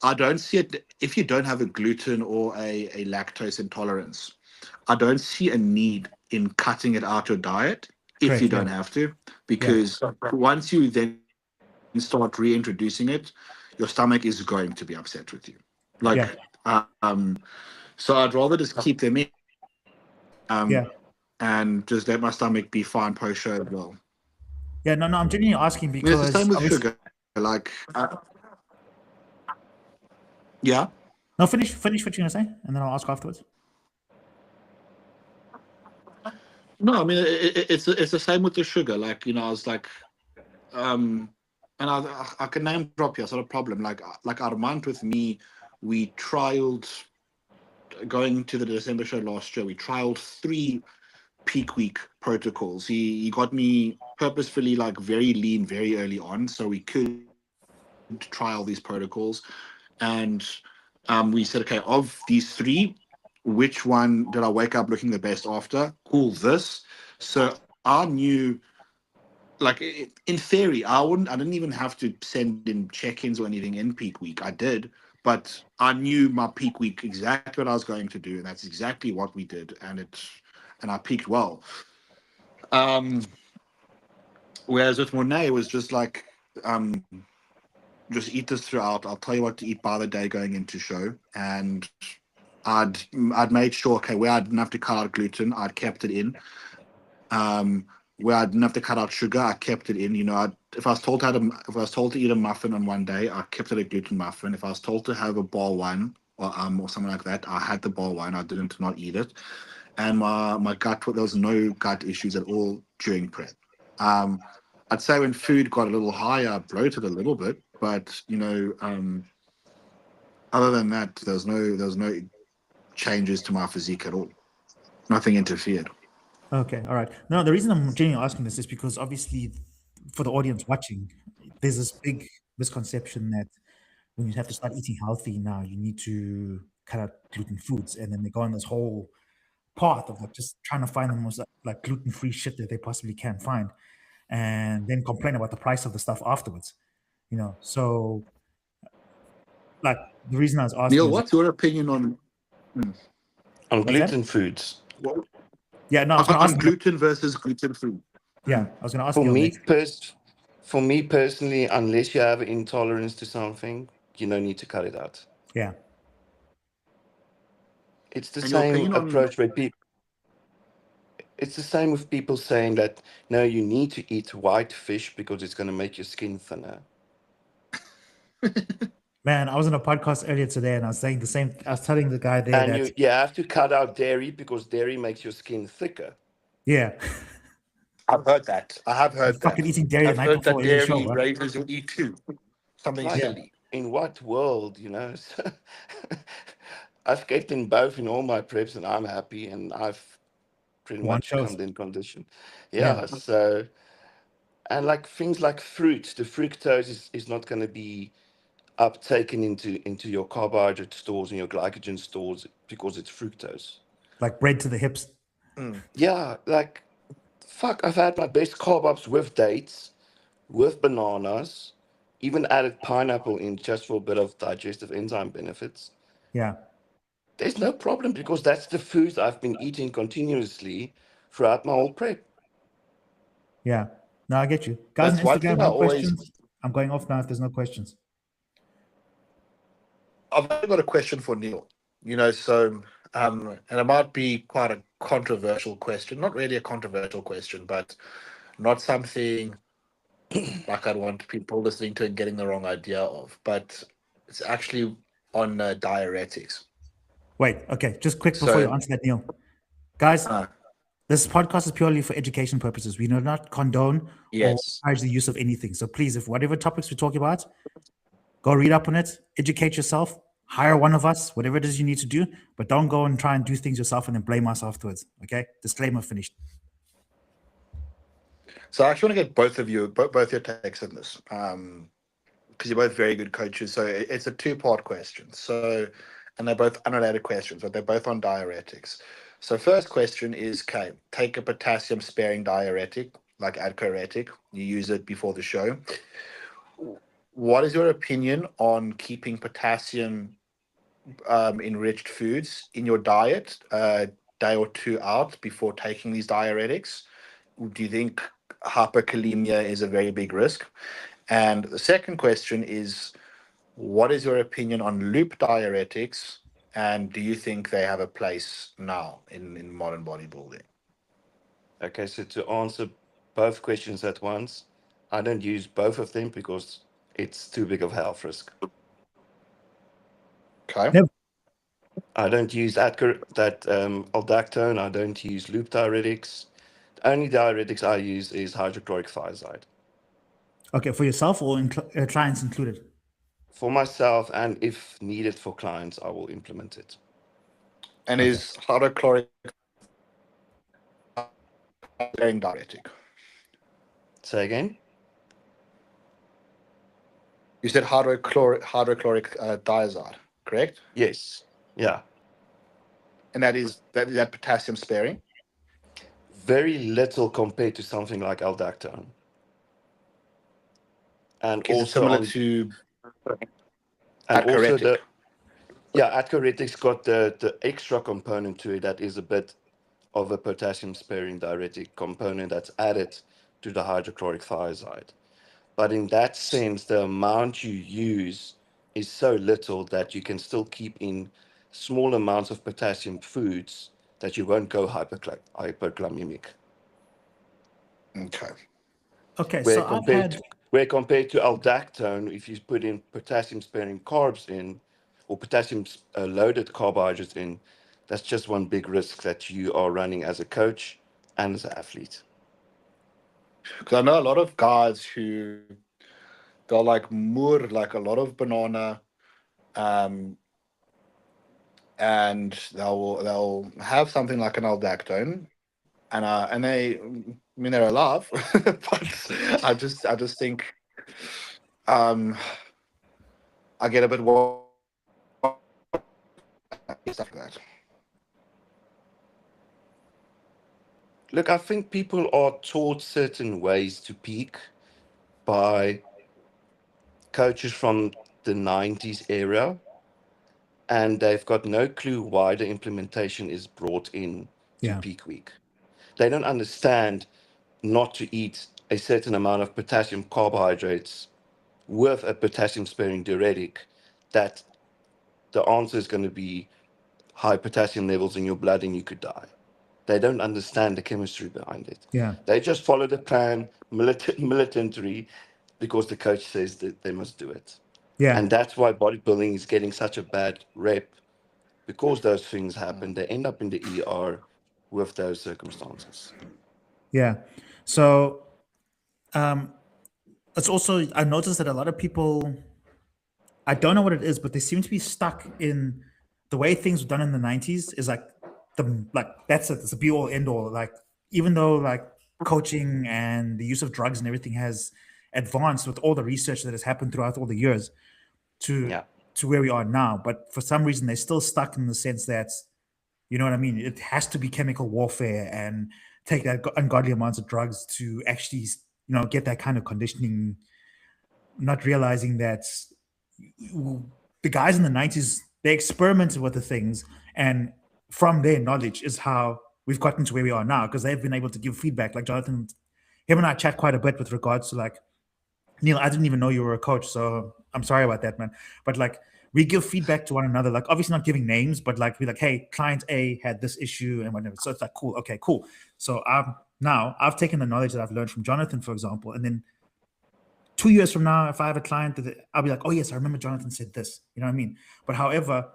I don't see it if you don't have a gluten or a lactose intolerance. I don't see a need in cutting it out your diet if you Correct. Yeah. don't have to, Yeah. because once you then start reintroducing it, your stomach is going to be upset with you. Like, Yeah. so I'd rather just keep them in, Yeah. and just let my stomach be fine post show as well. Yeah. No, I'm genuinely asking I mean, it's the because same with obviously. sugar. Like, yeah, No, finish what you're gonna say, and then I'll ask afterwards. no, I mean it's the same with the sugar. Like, I was like, um, and I can name drop here. It's not a problem. Like Armand with me, we trialed going to the December show last year. We trialed 3 peak week protocols. He got me purposefully like very lean very early on, so we could trial these protocols. And we said, okay, of these 3, which one did I wake up looking the best after? Cool, this. So I knew, like, in theory, I didn't even have to send in check-ins or anything in peak week. I did, but I knew my peak week exactly what I was going to do, and that's exactly what we did, and I peaked well. Um, Whereas with Monet, it was just like, just eat this throughout. I'll tell you what to eat by the day going into show, and I'd I'd made sure, okay, where I didn't have to cut out gluten, I'd kept it in. Where I didn't have to cut out sugar, I kept it in. If I was told if I was told to eat a muffin on one day, I kept it a gluten muffin. If I was told to have a ball one or something like that, I had the ball one. I didn't not eat it, and my gut, there was no gut issues at all during prep. I'd say when food got a little higher, I bloated a little bit, but other than that, there was no changes to my physique at all. Nothing interfered. Okay. All right. No, the reason I'm genuinely asking this is because obviously, for the audience watching, there's this big misconception that when you have to start eating healthy now, you need to cut out gluten foods, and then they go on this whole path of like just trying to find the most like gluten-free shit that they possibly can find, and then complain about the price of the stuff afterwards. So like the reason I was asking Neil, is what's your opinion on On what's that? gluten foods. what, Yeah, no, I was going to on ask. gluten versus gluten free? Yeah, I was going to ask For Neil me next. for me personally, unless you have an intolerance to something, you don't need to cut it out. Yeah, It's the And your same opinion on approach where people. It's the same with people saying that no, you need to eat white fish because it's going to make your skin thinner. man, I was on a podcast earlier today, and I was saying the same. I was telling the guy there And that you have to cut out dairy because dairy makes your skin thicker. yeah, I've heard that. I have I'm heard fucking that. eating dairy the I've night heard before that every show, dairy bro. raises your E2. Something Like, Yeah, silly. in what world? I've kept in both in all my preps, and I'm happy, and I've pretty one much shows. come in condition. Yeah, Yeah. So, and like things like fruit, the fructose is not going to be uptaken into your carbohydrate stores and your glycogen stores because it's fructose. like bread to the hips. Mm. Yeah, like fuck, I've had my best carb ups with dates, with bananas, even added pineapple in just for a bit of digestive enzyme benefits. Yeah, There's no problem because that's the foods I've been eating continuously throughout my whole prep. Yeah. No, I get you. Guys on That's one Instagram, thing I no always. questions. I'm going off now if there's no questions. I've only got a question for Neil. And it might be quite a controversial question. Not really a controversial question, but not something like I'd want people listening to and getting the wrong idea of. But it's actually on diuretics. Wait, okay. Just quick before you So, answer that, Neil. Guys, uh, this podcast is purely for education purposes. We do not condone or yes. encourage the use of anything. So please, if whatever topics we talk about, go read up on it, educate yourself, hire one of us, whatever it is you need to do, but don't go and try and do things yourself and then blame us afterwards. Okay? Disclaimer finished. So I actually want to get both of you, both your takes on this, because you're both very good coaches. So it's a two-part question. So, and they're both unrelated questions, but they're both on diuretics. So first question is, okay, take a potassium-sparing diuretic like Adcoretic. You use it before the show. What is your opinion on keeping potassium enriched foods in your diet a day or two out before taking these diuretics? Do you think hyperkalemia is a very big risk? And the second question is, what is your opinion on loop diuretics? And do you think they have a place now in modern bodybuilding? Okay, so to answer both questions at once, I don't use both of them because it's too big of a health risk. Okay. Never. I don't use aldactone. I don't use loop diuretics. The only diuretics I use is hydrochloric thiazide. Okay, for yourself or clients included? For myself, and if needed for clients, I will implement it. And Okay. is hydrochloric sparing diuretic? Say again? You said hydrochloric diazide, correct? Yes. Yeah. And that potassium sparing. Very little compared to something like aldactone. And Is it also similar on to and also Adcoretic? Atcoretics got the extra component to it that is a bit of a potassium sparing diuretic component that's added to the hydrochloric thiazide. But in that sense, the amount you use is so little that you can still keep in small amounts of potassium foods that you won't go hyperglycemic. Okay. Okay, Where so I've compared had to where compared to aldactone, if you put in potassium sparing carbs in or potassium loaded carbohydrates in, that's just one big risk that you are running as a coach and as an athlete. Because I know a lot of guys who they'll like moor like a lot of banana, um, and they'll have something like an aldactone, and they, I mean, they're alive, but I just think, um, I get a bit worried stuff like that. Look, I think people are taught certain ways to peak by coaches from the 90s era, and they've got no clue why the implementation is brought in to yeah, peak week. They don't understand not to eat a certain amount of potassium carbohydrates with a potassium sparing diuretic, that the answer is going to be high potassium levels in your blood and you could die. They don't understand the chemistry behind it. yeah, They just follow the plan militantly because the coach says that they must do it. yeah, And that's why bodybuilding is getting such a bad rep, because those things happen. They end up in the ER with those circumstances. yeah. So um it's also I noticed that a lot of people, I don't know what it is, but they seem to be stuck in the way things were done in the 90s is like that's it, it's a be all end all. Like even though like coaching and the use of drugs and everything has advanced with all the research that has happened throughout all the years to Yeah. to where we are now, but for some reason they're still stuck in the sense that, you know what I mean, it has to be chemical warfare and take that ungodly amounts of drugs to actually, get that kind of conditioning, not realizing that the guys in the 90s, they experimented with the things, and from their knowledge is how we've gotten to where we are now, because they've been able to give feedback, like Jonathan him and I chat quite a bit with regards to like, Neil, I didn't even know you were a coach, so I'm sorry about that, man. But like, we give feedback to one another, like obviously not giving names, but like we're like, hey, client A had this issue and whatever. So it's like, cool, okay, cool. So I've taken the knowledge that I've learned from Jonathan, for example, and then 2 years from now, if I have a client that I'll be like, oh yes, I remember Jonathan said this. You know what I mean? But however,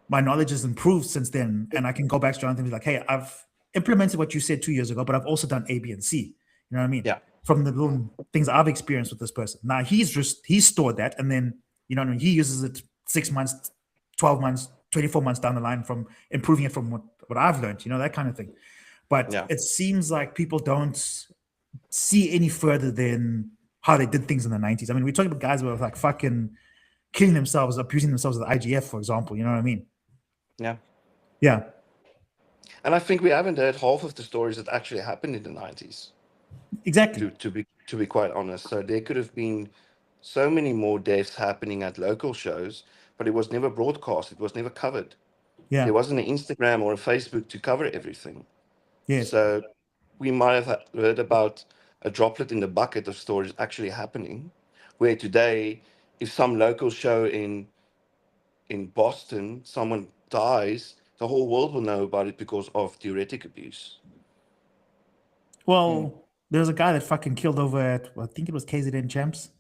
my knowledge has improved since then, and I can go back to Jonathan and be like, hey, I've implemented what you said 2 years ago, but I've also done A, B, and C. You know what I mean? Yeah. From the little things I've experienced with this person. Now he's stored that, and then you know what I mean, he uses it 6 months, 12 months, 24 months down the line from improving it from what I've learned, you know, that kind of thing. But Yeah. it seems like people don't see any further than how they did things in the 90s. I mean, we're talking about guys who were like fucking killing themselves, abusing themselves with IGF, for example. You know what I mean? Yeah. Yeah, And I think we haven't heard half of the stories that actually happened in the 90s, exactly. to be quite honest. So there could have been so many more deaths happening at local shows, but it was never broadcast. It was never covered. Yeah, There wasn't an Instagram or a Facebook to cover everything. yes. So we might have heard about a droplet in the bucket of stories actually happening, where today, if some local show in Boston, someone dies, the whole world will know about it because of diuretic abuse. Well, there's a guy that fucking killed over at, I think it was KZN Champs,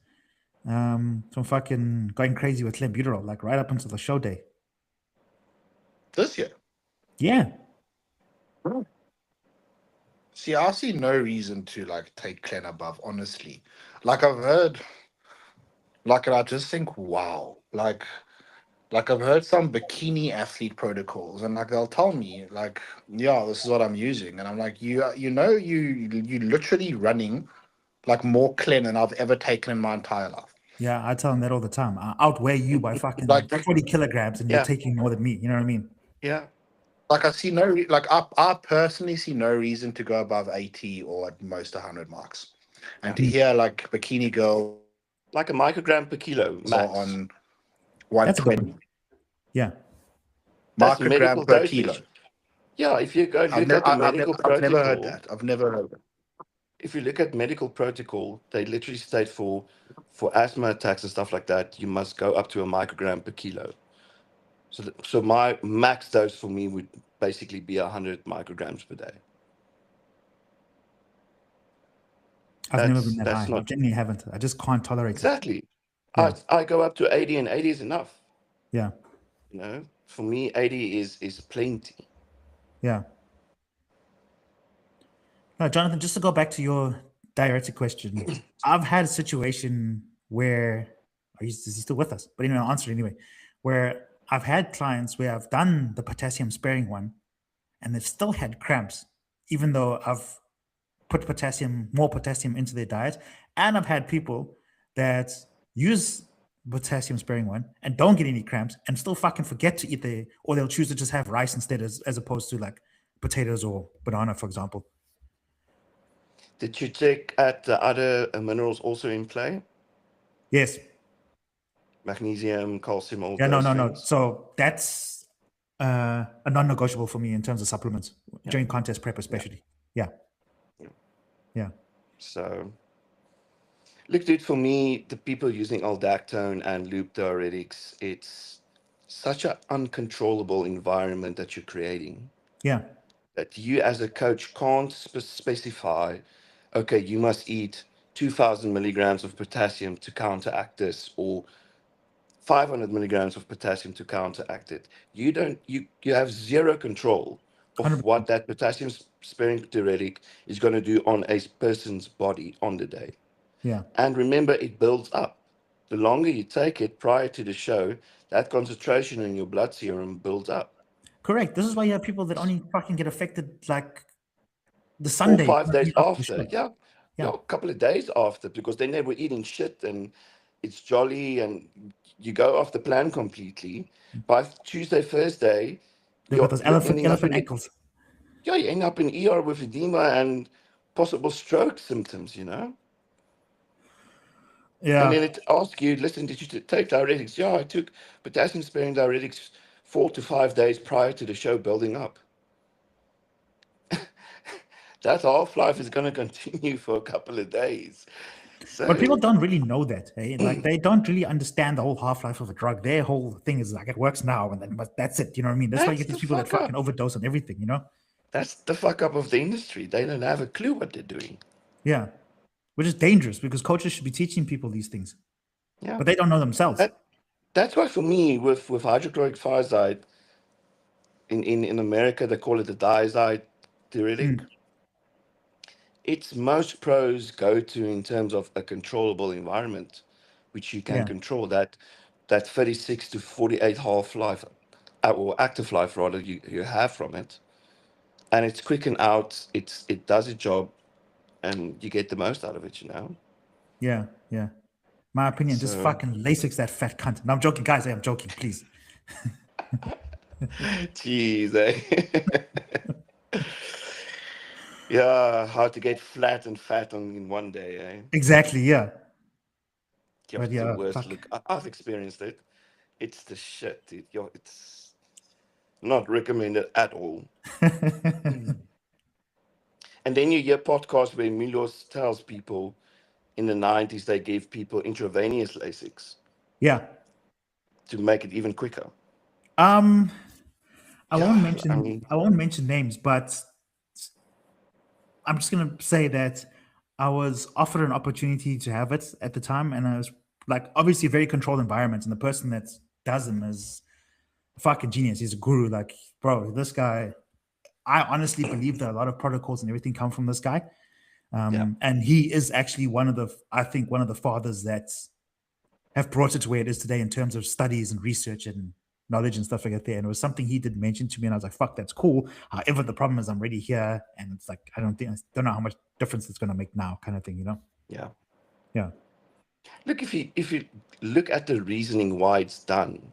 from fucking going crazy with clenbuterol, like right up until the show day. This year. Yeah, See, I see no reason to like take Clen above, honestly. Like I've heard, like, and I just think, wow, like I've heard some bikini athlete protocols, and like they'll tell me, like, yeah, this is what I'm using, and I'm like, you literally running like more Clen than I've ever taken in my entire life. yeah, I tell him that all the time. I outweigh you by fucking Like, 40 kilograms, and you're Yeah, taking more than me. You know what I mean? yeah. like I see like I personally see no reason to go above 80 or at most 100 marks, and Yeah. to hear like bikini girls Like a microgram per kilo are max. on That's a good 120 one. Yeah. That's medical microgram per kilo. dosage. Yeah, if you go I've look never, at the medical I've never heard protocol, that. I've never heard that. if you look at medical protocol, they literally state for asthma attacks and stuff like that, you must go up to a microgram per kilo. So my max dose for me would basically be 100 micrograms per day. I've never been that That's high. I not genuinely haven't. I just can't tolerate it. exactly. Yeah. I go up to 80, and 80 is enough. Yeah. You know, for me, 80 is plenty. Yeah. No, Jonathan, just to go back to your diuretic question, I've had a situation where is he still with us? But anyway, I'll answer it anyway. Where I've had clients where I've done the potassium sparing one and they've still had cramps, even though I've put more potassium into their diet. And I've had people that use potassium sparing one and don't get any cramps and still fucking forget to eat or they'll choose to just have rice instead as opposed to like potatoes or banana, for example. Did you check at the other minerals also in play? Yes. Magnesium, calcium, all Yeah, no, those no, no. things? So that's a non-negotiable for me in terms of supplements Yeah. during contest prep, Yeah. especially. Yeah. Yeah. Yeah. So, look, dude, for me, the people using aldactone and loop diuretics, it's such an uncontrollable environment that you're creating Yeah. that you as a coach can't specify, okay, you must eat 2000 milligrams of potassium to counteract this, or 500 milligrams of potassium to counteract it. You have zero control of what 100%. that potassium sparing diuretic is going to do on a person's body on the day. Yeah. And remember, it builds up. The longer you take it prior to the show, that concentration in your blood serum builds up. Correct. This is why you have people that only fucking get affected like the 4 or Sunday 5 days after the after, show. yeah, Yeah. a couple of days after, because then they were eating shit and it's jolly and you go off the plan completely. By Tuesday, Thursday, They've got those you're ending up elephant in ankles. yeah, you end up in ER with edema and possible stroke symptoms, you know. And Yeah. then it asks you, listen, did you take diuretics? Yeah, I took potassium sparing diuretics 4 to 5 days prior to the show building up. that half-life is going to continue for a couple of days. So But people don't really know that. Hey? Like they don't really understand the whole half-life of a drug. Their whole thing is like it works now and then but that's it. You know what I mean? That's why you that's get the these people that fuck fucking up. overdose on everything, you know? That's the fuck up of the industry. They don't have a clue what they're doing. Yeah. Which is dangerous because coaches should be teaching people these things. Yeah. But they don't know themselves. That's why for me, with hydrochloric thiazide, in America, they call it the diazide diuretic. Mm, It's most pros go to in terms of a controllable environment, which you can yeah. control that 36 to 48 half life, or active life rather, you have from it. And it's quick and out, it does its job, and you get the most out of it, you know? Yeah. Yeah. My opinion, just So, fucking Lasix that fat cunt. No, I'm joking, guys. I'm joking, please. jeez, eh? Yeah, how to get flat and fat in one day, eh? Exactly, yeah. Yeah, But it's the yeah, worst. fuck. Look, I've experienced it. It's the shit, dude. Yo, it's not recommended at all. And then you hear podcasts where Milos tells people in the 90s they gave people intravenous Lasix Yeah. to make it even quicker. Um, I won't Yeah, I mention mean, I won't mention names, but I'm just gonna say that I was offered an opportunity to have it at the time, and I was like, obviously, very controlled environment, and the person that does them is a fucking genius. He's a guru. Like, bro, this guy. I honestly believe that a lot of protocols and everything come from this guy, yeah, and he is actually one of the, I think, one of the fathers that have brought it to where it is today in terms of studies and research and knowledge and stuff like that there. And it was something he did mention to me, and I was like, fuck, that's cool. However, the problem is I'm already here, and it's like I don't know how much difference it's gonna make now, kind of thing, you know? yeah. Yeah. Look, if you look at the reasoning why it's done,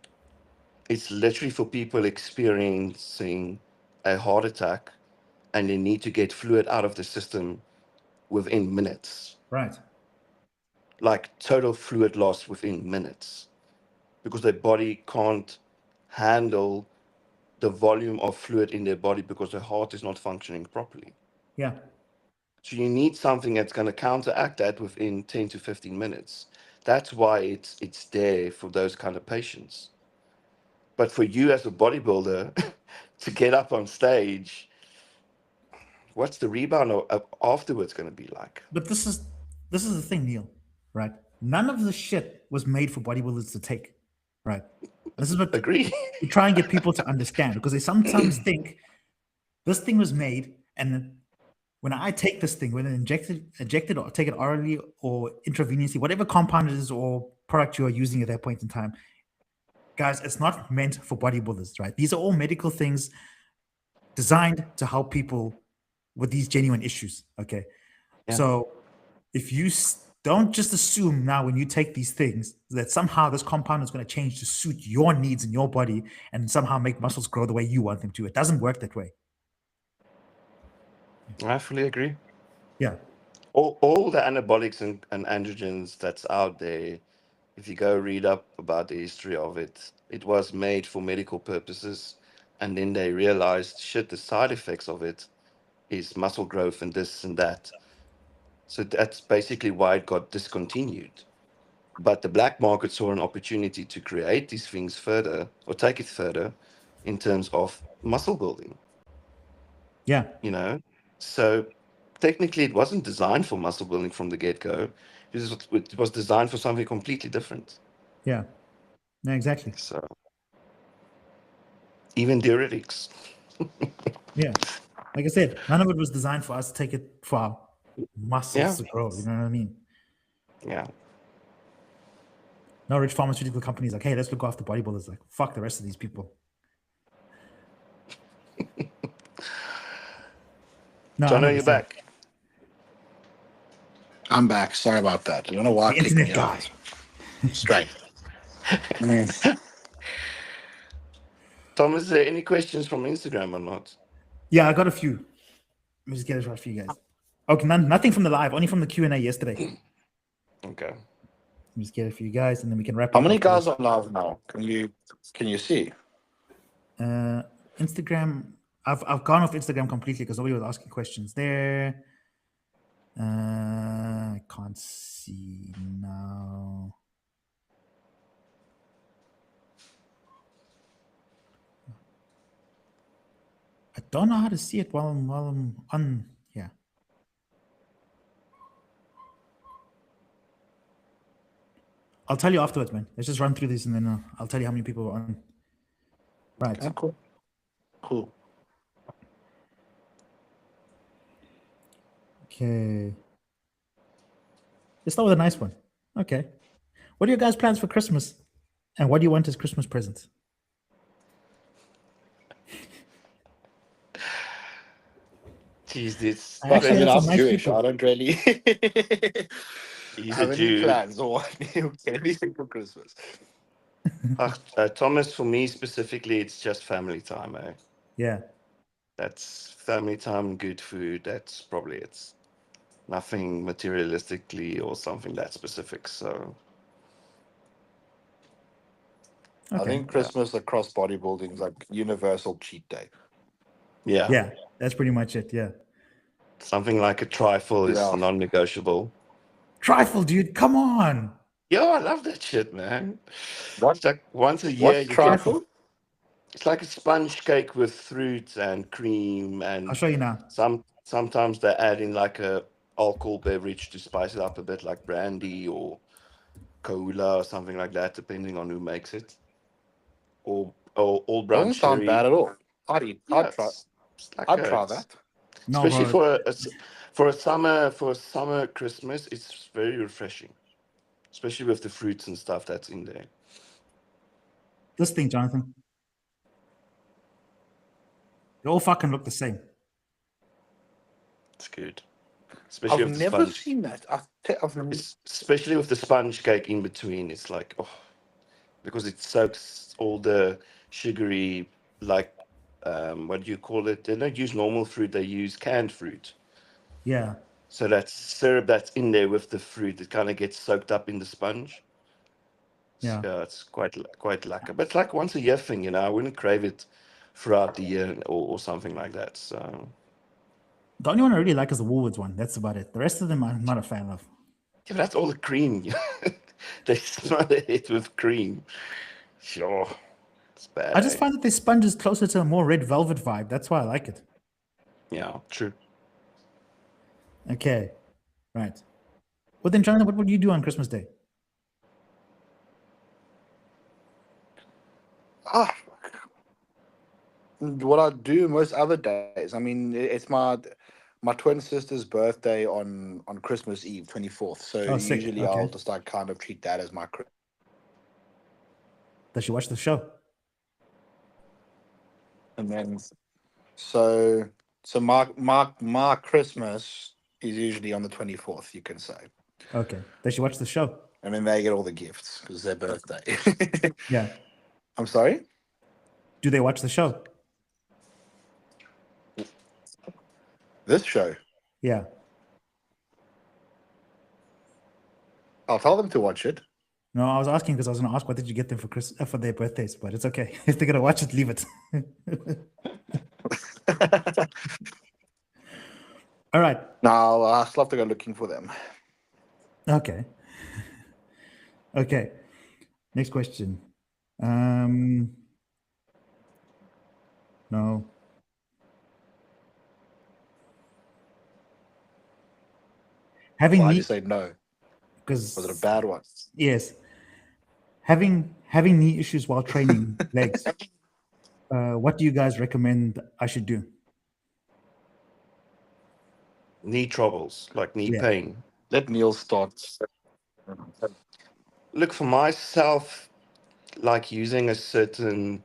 it's literally for people experiencing a heart attack and they need to get fluid out of the system within minutes, Right. like total fluid loss within minutes, because their body can't handle the volume of fluid in their body because their heart is not functioning properly. Yeah. So you need something that's going to counteract that within 10 to 15 minutes. That's why it's there for those kind of patients. But for you as a bodybuilder to get up on stage, what's the rebound afterwards going to be like? But this is the thing, Neil, right? None of the shit was made for bodybuilders to take, right? This is what Agree? we try and get people to understand because they sometimes think this thing was made, and when I take this thing, whether injected or take it orally or intravenously, whatever compound it is or product you are using at that point in time, guys, it's not meant for bodybuilders, right? These are all medical things designed to help people with these genuine issues. Okay. Yeah. So if you don't just assume now when you take these things that somehow this compound is going to change to suit your needs in your body and somehow make muscles grow the way you want them to. It doesn't work that way. I fully agree. Yeah. All the anabolics and androgens that's out there, if you go read up about the history of it, it was made for medical purposes. And then they realized, shit, the side effects of it is muscle growth and this and that. So that's basically why it got discontinued. But the black market saw an opportunity to create these things further or take it further in terms of muscle building, Yeah. you know? So technically, it wasn't designed for muscle building from the get go. It was designed for something completely different. Yeah. No, exactly. So even diuretics. Yeah. Like I said, none of it was designed for us to take it for our muscles Yeah. to grow. You know what I mean? Yeah. No rich pharmaceutical companies like, hey, let's look after bodybuilders. Like, fuck the rest of these people. No, John, are you 100%. back? I'm back. Sorry about that. I don't know why The it kicked internet me guy. out. Straight. Mm. Tom, is there any questions from Instagram or not? Yeah, I got a few. Let me just get it right for you guys. Okay, nothing from the live, only from the Q&A yesterday. Let Okay. me just get it for you guys, and then we can wrap How up many after guys this. are live now? Can you see? Instagram, I've gone off Instagram completely because nobody was asking questions there. I can't see now. I don't know how to see it while I'm on here. I'll tell you afterwards, man. Let's just run through this and then I'll tell you how many people are on. Right. Okay, cool. Cool. Okay. Let's start with a nice one. Okay. What are your guys' plans for Christmas? And what do you want as Christmas presents? Jeez, this I But I actually mean, had question. some I'm nice Jewish. I people. don't really He's a have any Jew. plans or want anything for Christmas. Thomas, for me specifically, it's just family time. Eh? Yeah. That's family time, good food. That's probably it's nothing materialistically or something that specific. So I Okay. think yeah, Christmas across bodybuilding is like universal cheat day. yeah, Yeah. That's pretty much it. Yeah. something like a trifle is Yeah. non-negotiable. Trifle, dude. Come on. Yo, I love that shit, man. What? It's like once a year What's you get. Trifle. trifle? It's like a sponge cake with fruit and cream, I'll and show you now. sometimes they add in like a alcohol beverage to spice it up a bit, like brandy or cola or something like that, depending on who makes it. Or all brown Doesn't sound cherry. bad at all. I'd eat. Yeah, it's like I'd a, try it's, that. No, especially bro. for a summer Christmas, it's very refreshing, especially with the fruits and stuff that's in there. This thing, Jonathan. They all fucking look the same. It's good, especially I've with the never sponge. seen that. I've never. It's especially with the sponge cake in between. It's like oh, because it soaks all the sugary like what do you call it? They don't use normal fruit. They use canned fruit. Yeah. So that syrup that's in there with the fruit, it kind of gets soaked up in the sponge. Yeah. Yeah, it's quite lekker. But it's like once a year thing, I wouldn't crave it throughout the year or something like that. So The only one I really like is the Woolworths one. That's about it. The rest of them I'm not a fan of. yeah, that's all the cream. They smother it with cream. Sure, it's bad, I just eh? find that this sponge is closer to a more red velvet vibe. That's why I like it. Yeah, true. Okay. Right. Well then, Jonathan, what would you do on Christmas Day? Ah, what I do most other days. I mean, it's my twin sister's birthday on Christmas Eve, 24th. So Oh, sick. usually Okay. I'll just like kind of treat that as my Does she watch the show? and then so my Christmas is usually on the 24th, you can say. Okay. Does she watch the show? And then they get all the gifts because it's their birthday. Yeah. I'm sorry? Do they watch the show? This show. Yeah. I'll tell them to watch it. No, I was asking because I was going to ask what did you get them for their birthdays, but it's okay. If they're going to watch it, leave it. All right. Now I'll still have to go looking for them. Okay. Okay. Next question. No. Having Why'd you knee say no? Was it a because bad one? yes, having knee issues while training legs. What do you guys recommend I should do? Knee troubles, like knee Yeah. pain. Let Neil start. Look, for myself, like using a certain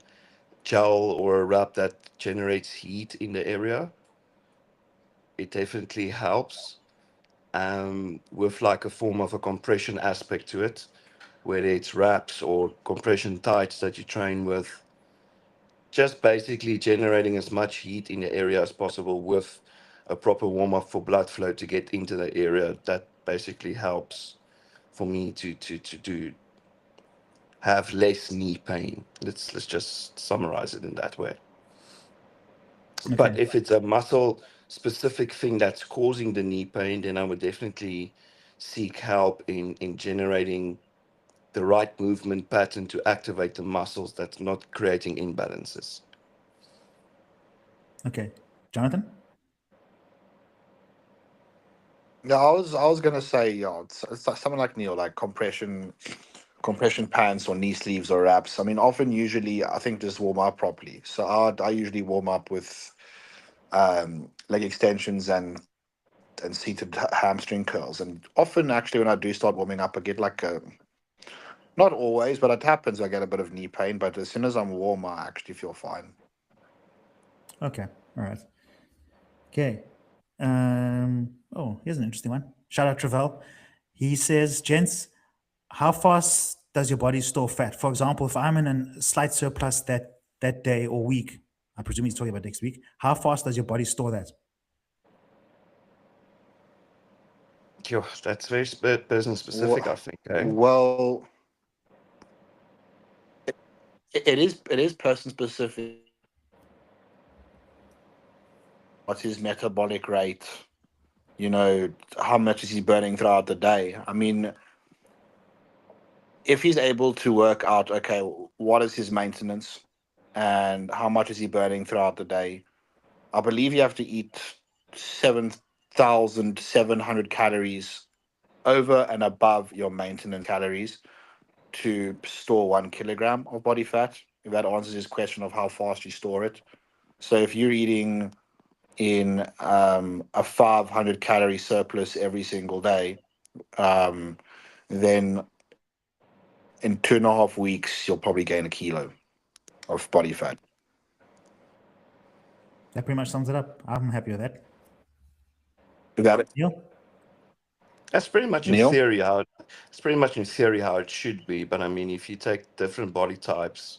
gel or a wrap that generates heat in the area, it definitely helps. With like a form of a compression aspect to it, whether it's wraps or compression tights that you train with, just basically generating as much heat in the area as possible with a proper warm up for blood flow to get into the area. That basically helps for me to do have less knee pain. Let's just summarize it in that way. But Okay. if it's a muscle specific thing that's causing the knee pain, then I would definitely seek help in generating the right movement pattern to activate the muscles that's not creating imbalances. Okay. Jonathan? Yeah, I was gonna say, yeah, it's like something like Neil, like compression pants or knee sleeves or wraps. I mean, often usually I think just warm up properly. So I usually warm up with leg extensions and seated hamstring curls. And often actually when I do start warming up, I get like a, not always, but it happens. I get a bit of knee pain, but as soon as I'm warm, I actually feel fine. Okay. All right. Okay. Oh, here's an interesting one. Shout out Travell. He says, gents, how fast does your body store fat? For example, if I'm in a slight surplus that day or week, I presume he's talking about next week. How fast does your body store that? Yo, that's very person specific, I Well, think. Eh? well, it is person specific. What's his metabolic rate? You know, how much is he burning throughout the day? I mean, if he's able to work out, okay, what is his maintenance and how much is he burning throughout the day? I believe you have to eat 7,700 calories over and above your maintenance calories to store 1 kilogram of body fat. If that answers his question of how fast you store it. So if you're eating in a 500 calorie surplus every single day, um, then in 2.5 weeks, you'll probably gain a kilo of body fat. That pretty much sums it up. I'm happy with that. Without it, Neil? That's pretty much in Neil? theory how it's pretty much in theory how it should be. But I mean, if you take different body types,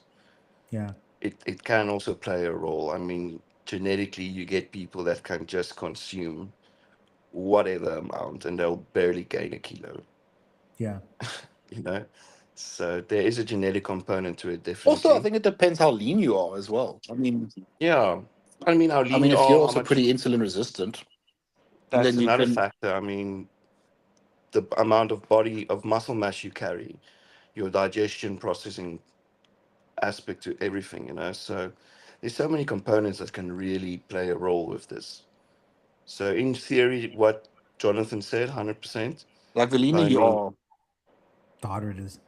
Yeah. it can also play a role. I mean, genetically, you get people that can just consume whatever amount and they'll barely gain a kilo, Yeah. you know? So there is a genetic component to it, Also, I definitely. think it depends how lean you are as well. Yeah. I mean, how I lean mean, you if you're are, how also much, pretty insulin resistant, that's then you another can. factor. I mean, the amount of body, of muscle mass you carry, your digestion processing aspect to everything, you know? So there's so many components that can really play a role with this. So in theory, what Jonathan said, 100%. Like the leaner But I you mean, are, The harder it is.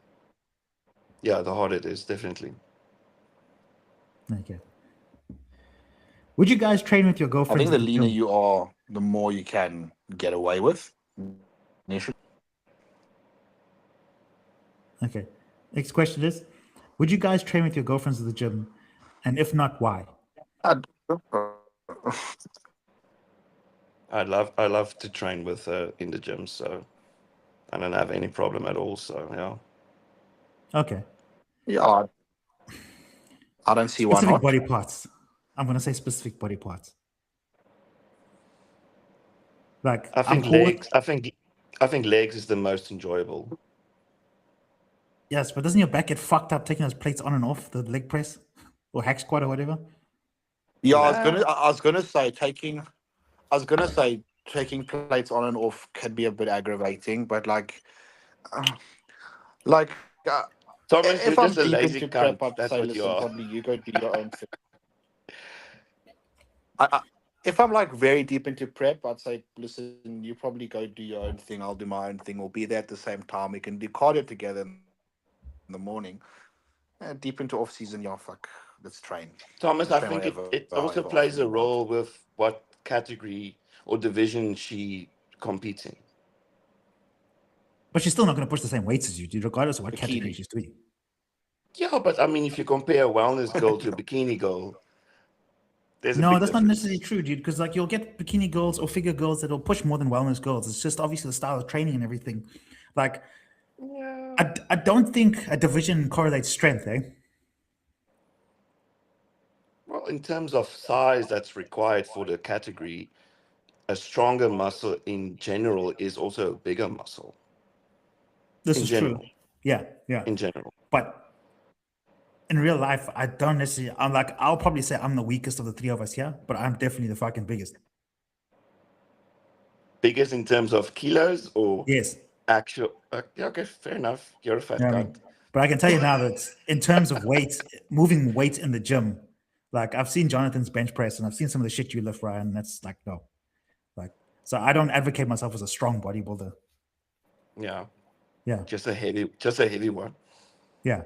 yeah, the harder it is, definitely. Okay. Would you guys train with your I think girlfriends the at the leaner gym? you are, the more you can get away with initially. Okay. Next question is, would you guys train with your girlfriends at the gym? And if not, why? I'd- I love to train with her in the gym, so I don't have any problem at all. So yeah. Okay. yeah, I don't see why Specific not. body parts. I'm gonna say specific body parts. Like I I'm think cool with, legs. I think legs is the most enjoyable. yes, but doesn't your back get fucked up taking those plates on and off the leg press or hack squat or whatever? Yeah, Nah. I was gonna say taking plates on and off can be a bit aggravating, but uh, like Thomas, if you're I'm just a deep into lazy prep, cunt. I'd That's say, what you listen, are. probably you go do your own thing. If I'm like very deep into prep, I'd say, listen, you probably go do your own thing. I'll do my own thing. We'll be there at the same time. We can do cardio together in the morning. Deep into off season, yeah, fuck, let's train. Let's train Thomas, I whatever, think it, however it often you also want. plays a role with what category or division she competes in. But she's still not gonna push the same weights as you do, regardless of what category Bikini. she's doing. Yeah, but I mean, if you compare a wellness goal to a bikini goal, there's a No, big that's not necessarily difference. true, dude. Because like you'll get bikini girls or figure girls that'll push more than wellness girls. It's just obviously the style of training and everything. Like Yeah. I don't think a division correlates strength, eh? Well, in terms of size that's required for the category, a stronger muscle in general is also a bigger muscle. This In is true. general, Yeah, yeah. in general. But in real life, I don't necessarily. I'm like, I'll probably say I'm the weakest of the three of us here, but I'm definitely the fucking biggest. Biggest in terms of kilos or Yes. actual? Yeah, okay, fair enough. You're a You fat know what I cunt. mean? But I can tell you now that in terms of weight, moving weight in the gym, like I've seen Jonathan's bench press and I've seen some of the shit you lift, Ryan. And that's like, no. Like, so I don't advocate myself as a strong bodybuilder. Yeah, Yeah. just a heavy one. Yeah.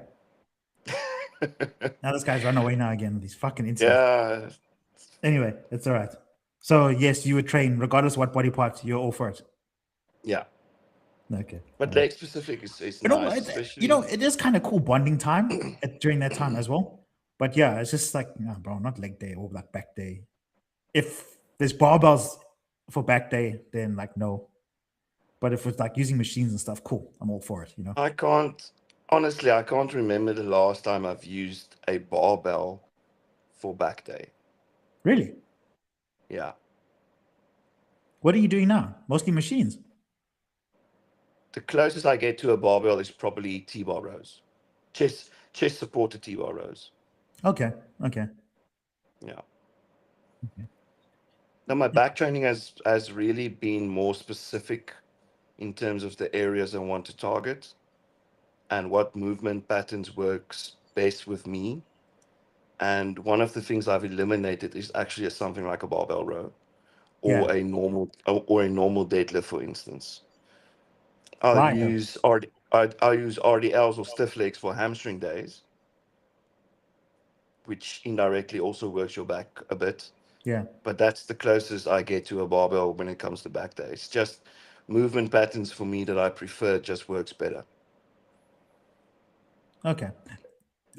Now this guy's run away now again with these fucking incidents. Yeah, Anyway, it's all right. So yes, you would train regardless of what body part, you're all for it. yeah. Okay. All But right. leg specific is You know, nice, it, especially. it is kind of cool bonding time during that time as well. But yeah, it's just like, no, bro, not leg day or like back day. If there's barbells for back day, then like no. But if it's like using machines and stuff, cool. I'm all for it. I can't honestly. I can't remember the last time I've used a barbell for back day. Really? Yeah, What are you doing now? Mostly machines. the closest I get to a barbell is probably T-bar rows, chest supported T-bar rows. Okay. Okay. Yeah. Okay. Now my back training has really been more specific in terms of the areas I want to target and what movement patterns works best with me. And one of the things I've eliminated is actually something like a barbell row Yeah. or a normal deadlift, for instance. I'll Why though? use I'll use RDLs or stiff legs for hamstring days, which indirectly also works your back a bit. Yeah. But that's the closest I get to a barbell when it comes to back day. It's just movement patterns for me that I prefer just works better. Okay.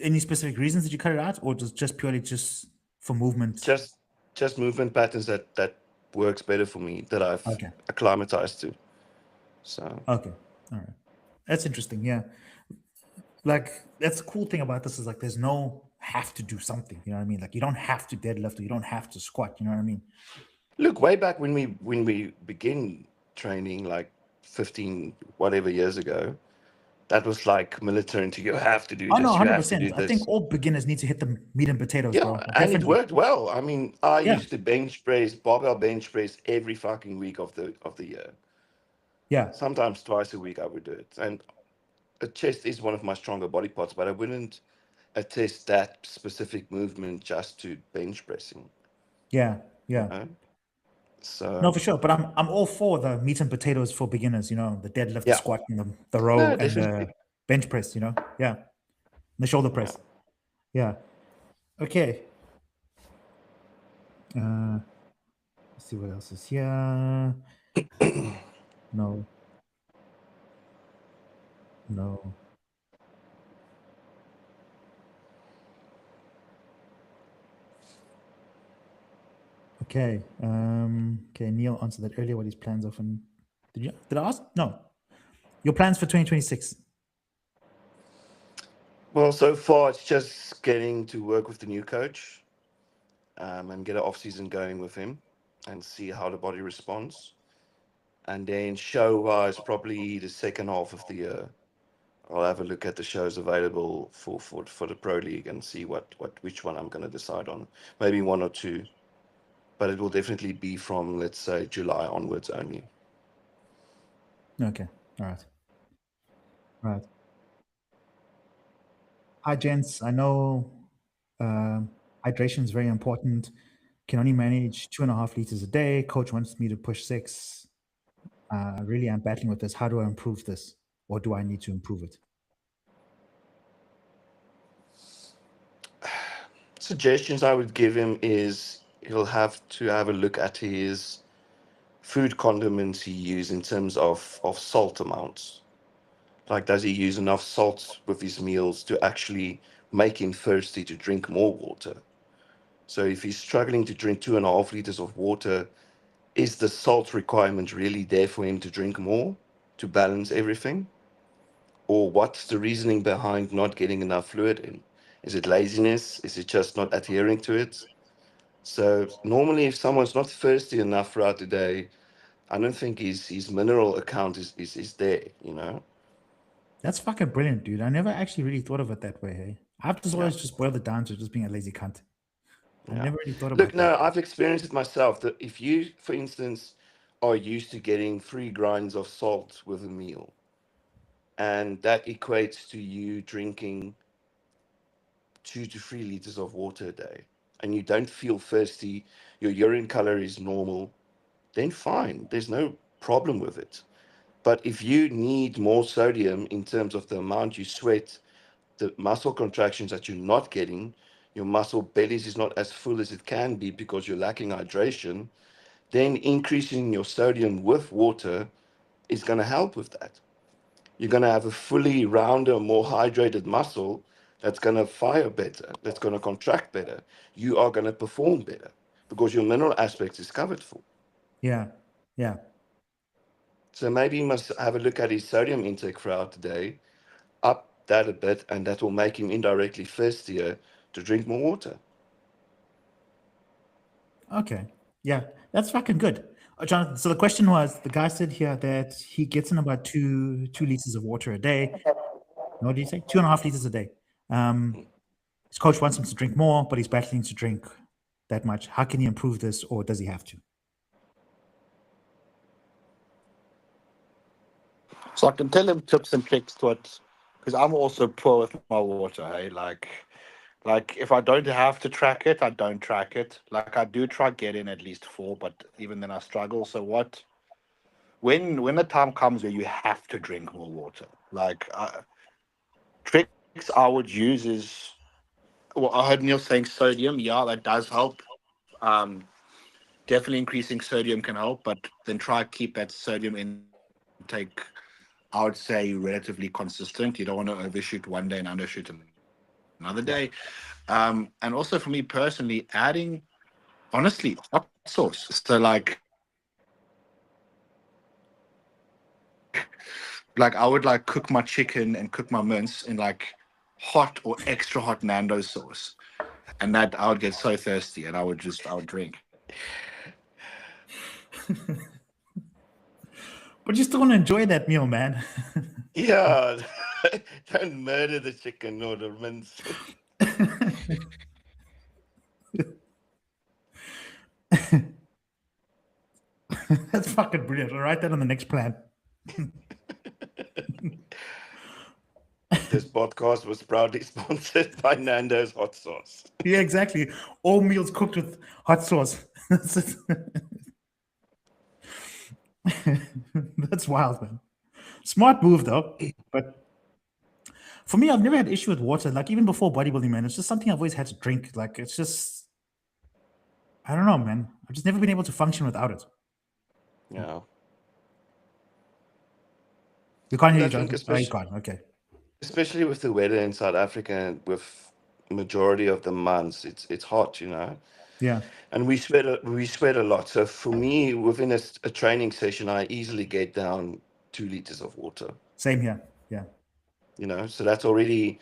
Any specific reasons that you cut it out, or just purely just for movement? Just just movement patterns that works better for me that I've Okay. acclimatized to. So Okay. All right. That's interesting. Yeah. Like that's the cool thing about this is like there's no have to do something. You know what I mean? Like you don't have to deadlift or you don't have to squat. You know what I mean? look, way back when we begin training like 15 whatever years ago, that was like militant. You have to do Oh no, this, you have to 100%. do I think this. all beginners need to hit the meat and potatoes, Yeah, bro. and it Definitely. worked well. I mean, I Yeah. used to bench press, barbell bench press every fucking week of the year. Yeah. Sometimes twice a week I would do it. And a chest is one of my stronger body parts, but I wouldn't attest that specific movement just to bench pressing, Yeah. you Yeah. know? No, So for sure. But I'm all for the meat and potatoes for beginners, the deadlift, the yeah, squat, and the row no, and the definitely. bench press, Yeah. And the shoulder Yeah. press. Yeah. Okay. Let's see what else is here. No. No. Okay. Okay, Neil answered that earlier what his plans are for did I ask? No. Your plans for 2026. Well, so far it's just getting to work with the new coach and get an off season going with him and see how the body responds. And then show wise, probably the second half of the year, I'll have a look at the shows available for the Pro League and see which one I'm going to decide on. Maybe one or two, but it will definitely be from, let's say, July onwards only. Okay. All right. All right. Hi, gents. I know um, hydration is very important. Can only manage 2.5 liters a day. Coach wants me to push 6. Really, I'm battling with this. How do I improve this? Or do I need to improve it? Suggestions I would give him is he'll have to have a look at his food condiments he uses in terms of salt amounts. Like, does he use enough salt with his meals to actually make him thirsty to drink more water? So if he's struggling to drink 2.5 liters of water, is the salt requirement really there for him to drink more to balance everything? Or what's the reasoning behind not getting enough fluid in? Is it laziness? Is it just not adhering to it? So normally if someone's not thirsty enough throughout the day, I don't think his mineral account is there, you know? That's fucking brilliant, dude. I never actually really thought of it that way. Hey, I've just always just boiled it down to just being a lazy cunt. I Yeah. never really thought Look, about that. no, I've experienced it myself that if you, for instance, are used to getting 3 grinds of salt with a meal, and that equates to you drinking 2 to 3 liters of water a day, and you don't feel thirsty, your urine color is normal, then fine. There's no problem with it. But if you need more sodium in terms of the amount you sweat, the muscle contractions that you're not getting, your muscle bellies is not as full as it can be because you're lacking hydration, then increasing your sodium with water is going to help with that. You're going to have a fully rounder, more hydrated muscle that's going to fire better, that's going to contract better. You are going to perform better because your mineral aspect is covered for. Yeah. Yeah. So maybe he must have a look at his sodium intake throughout the day, up that a bit, and that will make him indirectly thirstier to drink more water. Okay. Yeah. That's fucking good. Jonathan, so the question was, the guy said here that he gets in about two liters of water a day. No, what did you say? 2.5 liters a day. His coach wants him to drink more, but he's battling to drink that much. How can he improve this, or does he have to? So I can tell him tips and tricks to it, because I'm also poor with my water. Hey, like if I don't have to track it, I don't track it. Like I do try get in at least 4, but even then I struggle. So what? When the time comes where you have to drink more water, like tricks I would use is, well, I heard Neil saying sodium. Yeah, that does help. Definitely increasing sodium can help, but then try to keep that sodium intake, I would say, relatively consistent. You don't want to overshoot one day and undershoot another day. Yeah. And also for me personally, adding, honestly, hot sauce. So like I would like cook my chicken and cook my mince in like hot or extra hot Nando sauce. And that I would get so thirsty and I would drink. But you still want to enjoy that meal, man. Yeah, don't murder the chicken or the mince. That's fucking brilliant. I'll write that on the next plan. This podcast was proudly sponsored by Nando's hot sauce. Yeah, exactly. All meals cooked with hot sauce. That's wild, man. Smart move, though. But for me, I've never had issue with water. Like even before bodybuilding, man, it's just something I've always had to drink. Like it's just, I don't know, man. I've just never been able to function without it. Yeah, You can't but hear I you, think Jonathan. Oh, you can't. Okay. especially with the weather in South Africa, and with majority of the months, it's hot, you know, Yeah. and we sweat a lot. So for me, within a training session, I easily get down 2 liters of water. Same here. Yeah. You know, so that's already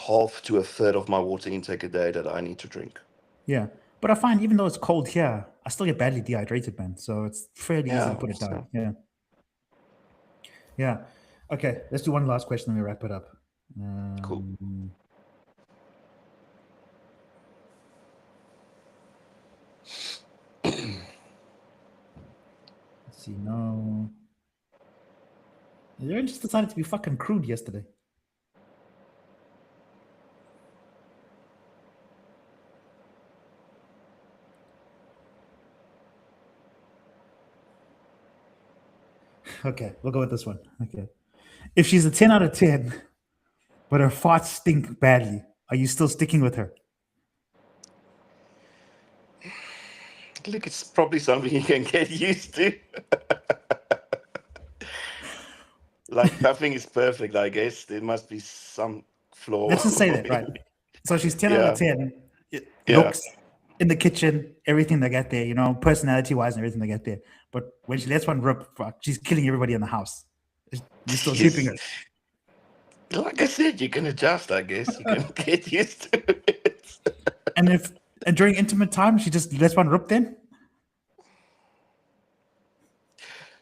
half to a third of my water intake a day that I need to drink. Yeah. But I find even though it's cold here, I still get badly dehydrated, man. So it's fairly easy to Yeah, put it down. so Yeah. Yeah. Okay. Let's do one last question and we wrap it up. cool. Let's see. No. You just decided to be fucking crude yesterday. Okay, we'll go with this one. Okay. If she's a 10 out of 10, but her farts stink badly, are you still sticking with her? Look, it's probably something you can get used to. Like nothing is perfect, I guess. There must be some flaw. Let's just say that, right? So she's 10 out of Yeah, 10. yeah. Looks in the kitchen, everything they get there, personality wise and everything they get there. But when she lets one rip, fuck, she's killing everybody in the house. You're still keeping her. Like I said, you can adjust, I guess. You can get used to it. And during intimate time, she just lets one rip then?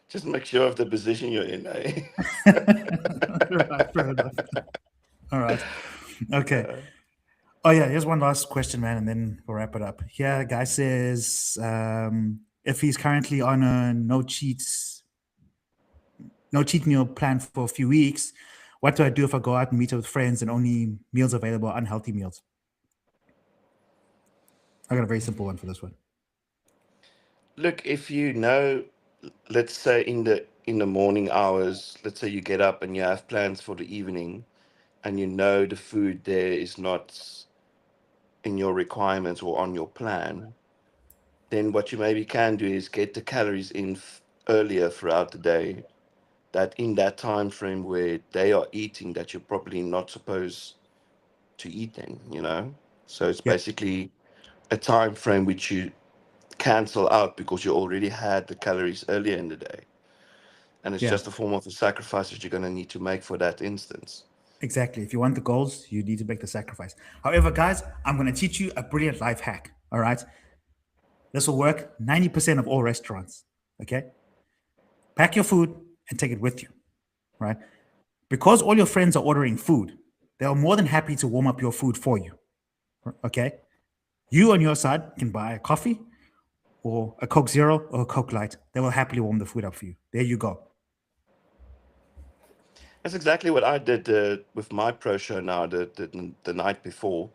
Just make sure of the position you're in, eh? Right, fair enough. All right. Okay. Uh, Oh yeah, here's one last question, man, and then we'll wrap it up. Here, guy says if he's currently on a no cheat meal plan for a few weeks, what do I do if I go out and meet up with friends and only meals available are unhealthy meals? I got a very simple one for this one. Look, if you know, let's say in the morning hours, let's say you get up and you have plans for the evening, and you know the food there is not in your requirements or on your plan, then what you maybe can do is get the calories in earlier throughout the day. That in that time frame where they are eating, that you're probably not supposed to eat then, you know. So it's Yeah, basically a time frame which you cancel out because you already had the calories earlier in the day. And it's yeah, just a form of the sacrifice that you're going to need to make for that instance. exactly. If you want the goals, you need to make the sacrifice. However, guys, I'm going to teach you a brilliant life hack. All right, this will work 90% of all restaurants. Okay, pack your food and take it with you. Right, because all your friends are ordering food, they are more than happy to warm up your food for you. Okay, you on your side can buy a coffee or a Coke Zero or a Coke Light. They will happily warm the food up for you. There you go. That's exactly what I did with my pro show now. The night before,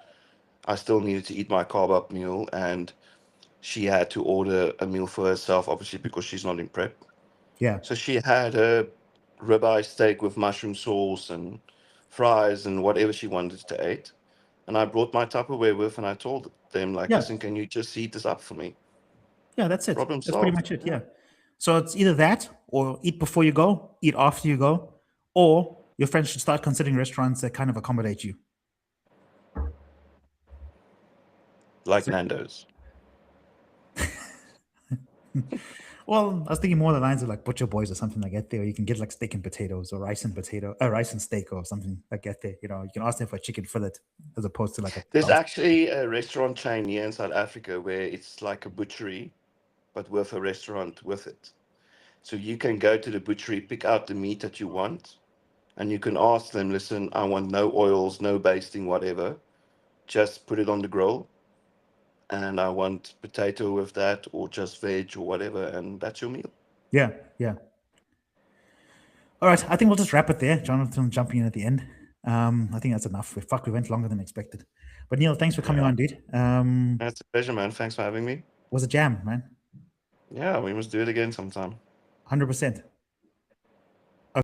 I still needed to eat my carb up meal, and she had to order a meal for herself, obviously because she's not in prep. Yeah. So she had a ribeye steak with mushroom sauce and fries and whatever she wanted to eat. And I brought my Tupperware with, and I told them, like, Yeah. listen, can you just heat this up for me? Yeah, that's it. Problem That's pretty solved. much it. Yeah. Yeah. So it's either that or eat before you go, eat after you go, or your friends should start considering restaurants that kind of accommodate you. Like Nando's. Well, I was thinking more along the lines of like Butcher Boys or something like that there. Or you can get like steak and potatoes or rice and steak or something like that there. You know, you can ask them for a chicken fillet as opposed to like a There's dump. actually a restaurant chain here in South Africa where it's like a butchery, but with a restaurant with it. So you can go to the butchery, pick out the meat that you want, and you can ask them, listen, I want no oils, no basting, whatever. Just put it on the grill, and I want potato with that, or just veg, or whatever, and that's your meal. Yeah, yeah. All right, I think we'll just wrap it there. Jonathan jumping in at the end. I think that's enough. We went longer than expected. But Neil, thanks for coming Yeah. on, dude. That's a pleasure, man. Thanks for having me. Was a jam, man. Yeah, we must do it again sometime. 100%.